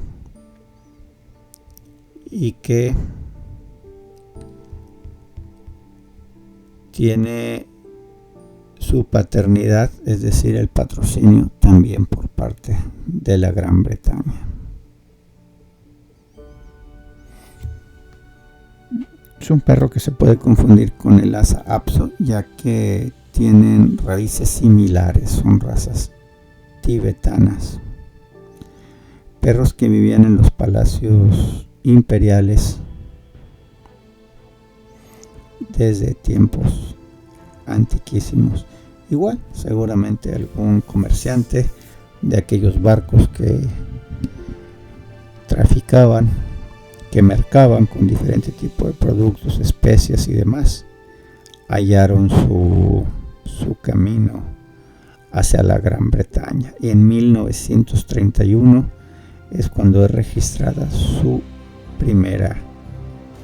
y que tiene su paternidad, es decir, el patrocinio también por parte de la Gran Bretaña. Es un perro que se puede confundir con el Lhasa Apso, ya que tienen raíces similares, son razas tibetanas. Perros que vivían en los palacios imperiales desde tiempos antiquísimos. Igual, seguramente algún comerciante de aquellos barcos que traficaban, que mercaban con diferente tipo de productos, especias y demás, hallaron su camino hacia la Gran Bretaña. Y en 1931 es cuando es registrada su primera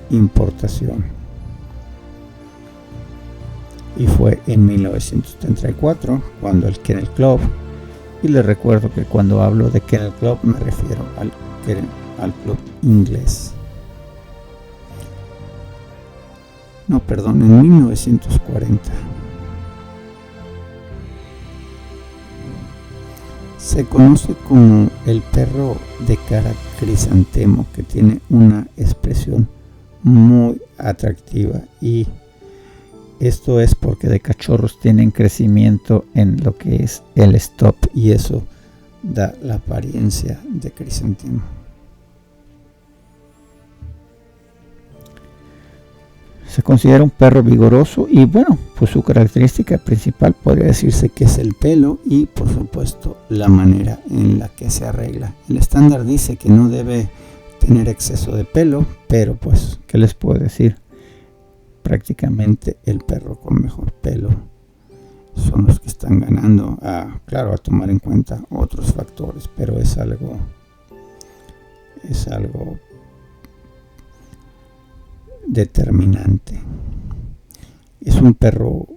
importación. Y fue en 1934 cuando el Kennel Club, y les recuerdo que cuando hablo de Kennel Club me refiero al club inglés. No, perdón, en 1940. Se conoce como el perro de cara crisantemo, que tiene una expresión muy atractiva, y esto es porque de cachorros tienen crecimiento en lo que es el stop, y eso da la apariencia de crisantemo. Se considera un perro vigoroso y bueno, pues su característica principal podría decirse que es el pelo y por supuesto la manera en la que se arregla. El estándar dice que no debe tener exceso de pelo, pero pues, ¿qué les puedo decir? Prácticamente el perro con mejor pelo son los que están ganando, claro, a tomar en cuenta otros factores, pero es algo determinante. Es un perro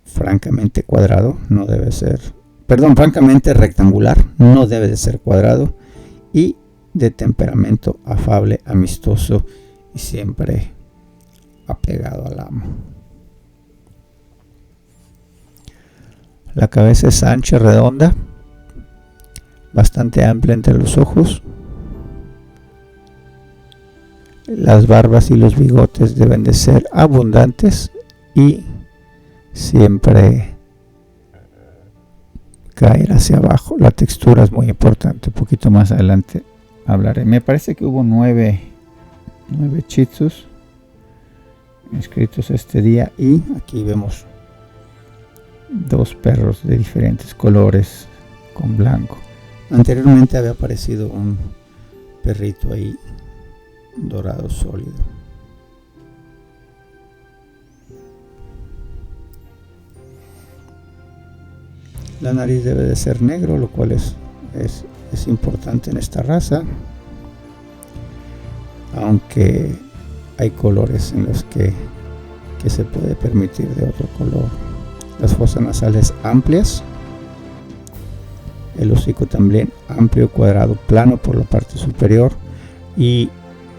francamente cuadrado, no debe ser, francamente rectangular, no debe de ser cuadrado, y de temperamento afable, amistoso y siempre apegado al amo. La cabeza es ancha, redonda, bastante amplia entre los ojos. Las barbas y los bigotes deben de ser abundantes y siempre caer hacia abajo. La textura es muy importante. Un poquito más adelante hablaré. Me parece que hubo 9 Shih Tzus inscritos este día, y aquí vemos 2 perros de diferentes colores con blanco. Anteriormente había aparecido un perrito ahí dorado sólido. La nariz debe de ser negro, lo cual es importante en esta raza, aunque hay colores en los que se puede permitir de otro color. Las fosas nasales amplias, el hocico también amplio, cuadrado, plano por la parte superior, y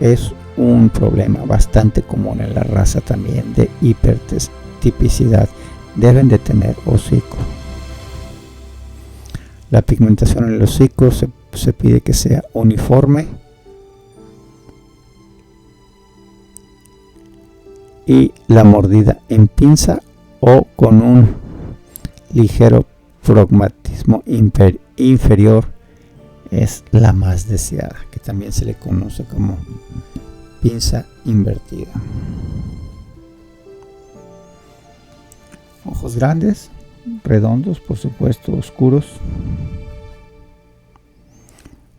es un problema bastante común en la raza también de hipertipicidad. Deben de tener hocico. La pigmentación en el hocico se pide que sea uniforme, y la mordida en pinza o con un ligero pragmatismo inferior es la más deseada, que también se le conoce como pinza invertida. Ojos grandes, redondos, por supuesto, oscuros,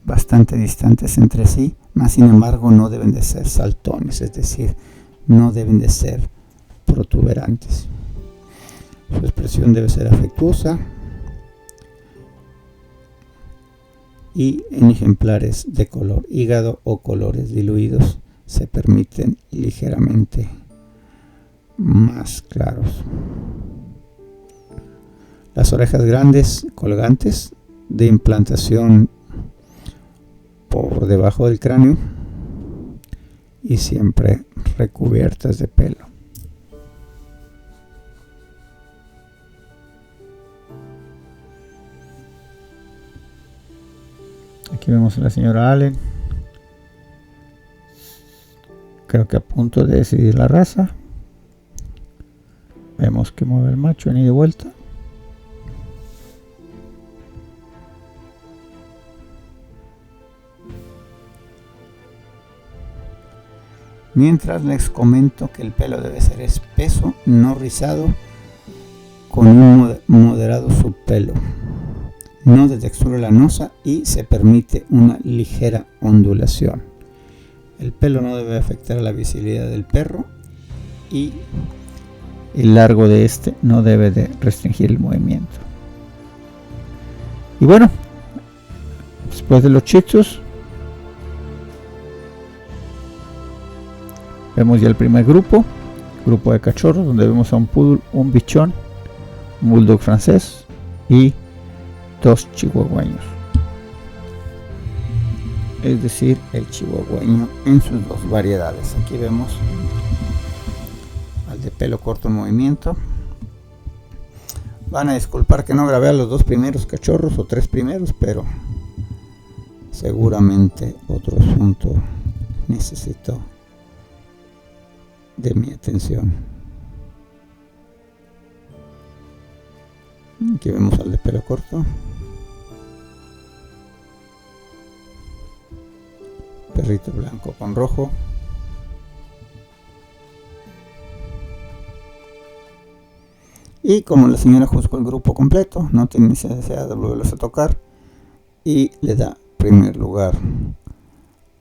bastante distantes entre sí, mas sin embargo no deben de ser saltones, es decir, no deben de ser protuberantes. Su expresión debe ser afectuosa y en ejemplares de color hígado o colores diluidos se permiten ligeramente más claros. Las orejas grandes colgantes de implantación por debajo del cráneo y siempre recubiertas de pelo. Aquí vemos a la señora Allen, creo que a punto de decidir la raza. Vemos que mueve el macho en ida y vuelta. Mientras les comento que el pelo debe ser espeso, no rizado, con un moderado subpelo, no de textura lanosa, y se permite una ligera ondulación. El pelo no debe afectar a la visibilidad del perro y el largo de este no debe de restringir el movimiento. Y bueno, después de los Shih Tzus, vemos ya el primer grupo de cachorros, donde vemos a un poodle, un bichón, un bulldog francés y 2 chihuahueños. Es decir, el chihuahueño en sus dos variedades. Aquí vemos al de pelo corto en movimiento. Van a disculpar que no grabé a los 2 primeros cachorros o 3 primeros, pero seguramente otro asunto necesitó de mi atención. Aquí vemos al de pelo corto, perrito blanco con rojo. Y como la señora juzgó el grupo completo, no tiene necesidad de volverlos a tocar y le da primer lugar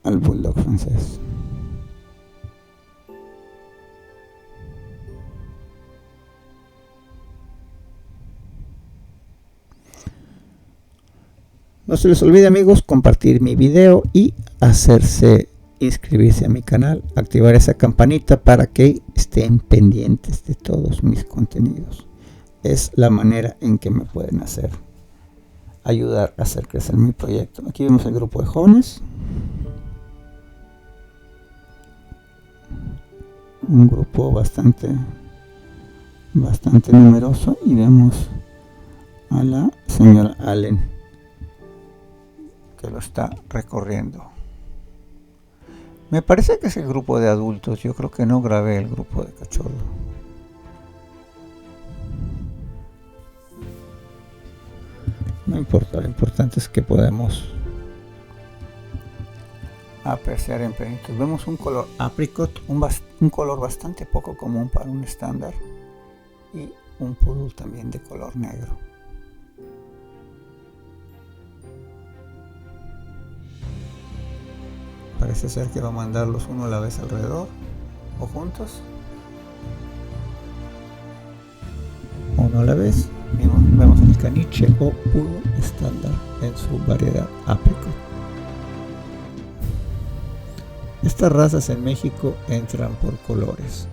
al bulldog francés. No se les olvide, amigos, compartir mi video y inscribirse a mi canal, activar esa campanita para que estén pendientes de todos mis contenidos. Es la manera en que me pueden ayudar a hacer crecer mi proyecto. Aquí vemos el grupo de jóvenes, un grupo bastante numeroso, y vemos a la señora Allen que lo está recorriendo. Me parece que es el grupo de adultos. Yo creo que no grabé el grupo de cachorro. No importa, lo importante es que podemos apreciar en plenitud. Vemos un color apricot, un color bastante poco común para un estándar, y un poodle también de color negro. Parece ser que va a mandarlos uno a la vez alrededor o juntos. Uno a la vez. Vemos el caniche o poodle estándar en su variedad apricot. Estas razas en México entran por colores,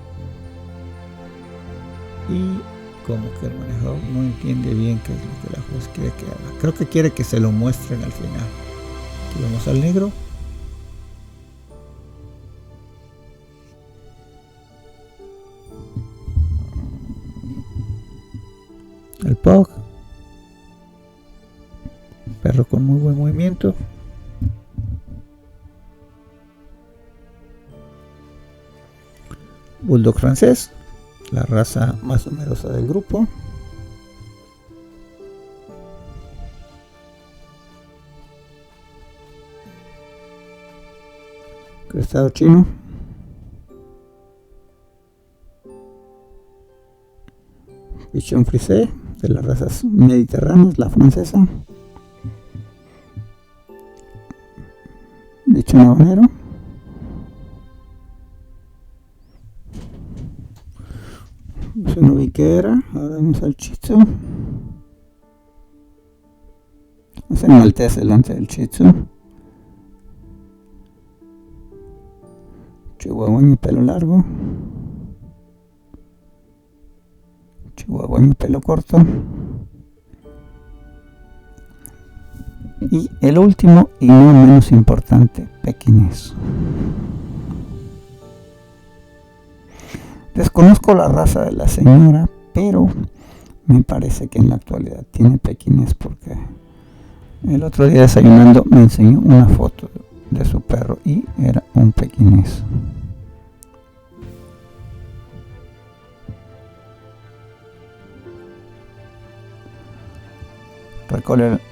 y como que el manejador no entiende bien qué es lo que la juez quiere que haga. Creo que quiere que se lo muestren al final. Aquí vemos al negro, el pug, perro con muy buen movimiento, bulldog francés, la raza más numerosa del grupo, crestado chino, bichón frisé de las razas mediterráneas, la francesa, bichón habanero, yo no vi que era. Ahora vemos al Shih Tzu, Es el maltés delante del Shih Tzu. Chihuahueño pelo largo. Chihuahueño pelo corto. Y el último y no menos importante, pequinés. Desconozco la raza de la señora, pero me parece que en la actualidad tiene pequinés, porque el otro día desayunando me enseñó una foto de su perro y era un pequinés.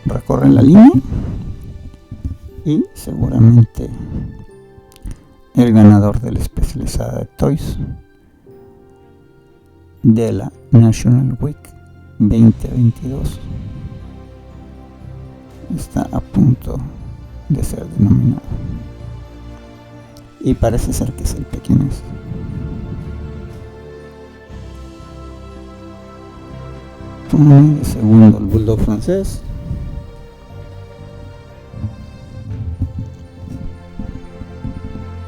Recorren la línea y seguramente el ganador de la especializada de Toys de la National Week 2022 está a punto de ser denominado, y parece ser que es el pequinés. De segundo el bulldog francés.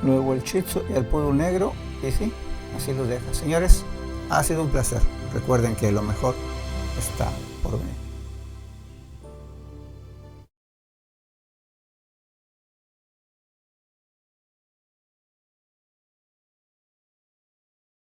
Luego el Shih Tzu y el poodle negro. Y sí, así los deja. Señores, ha sido un placer. Recuerden que lo mejor está por venir.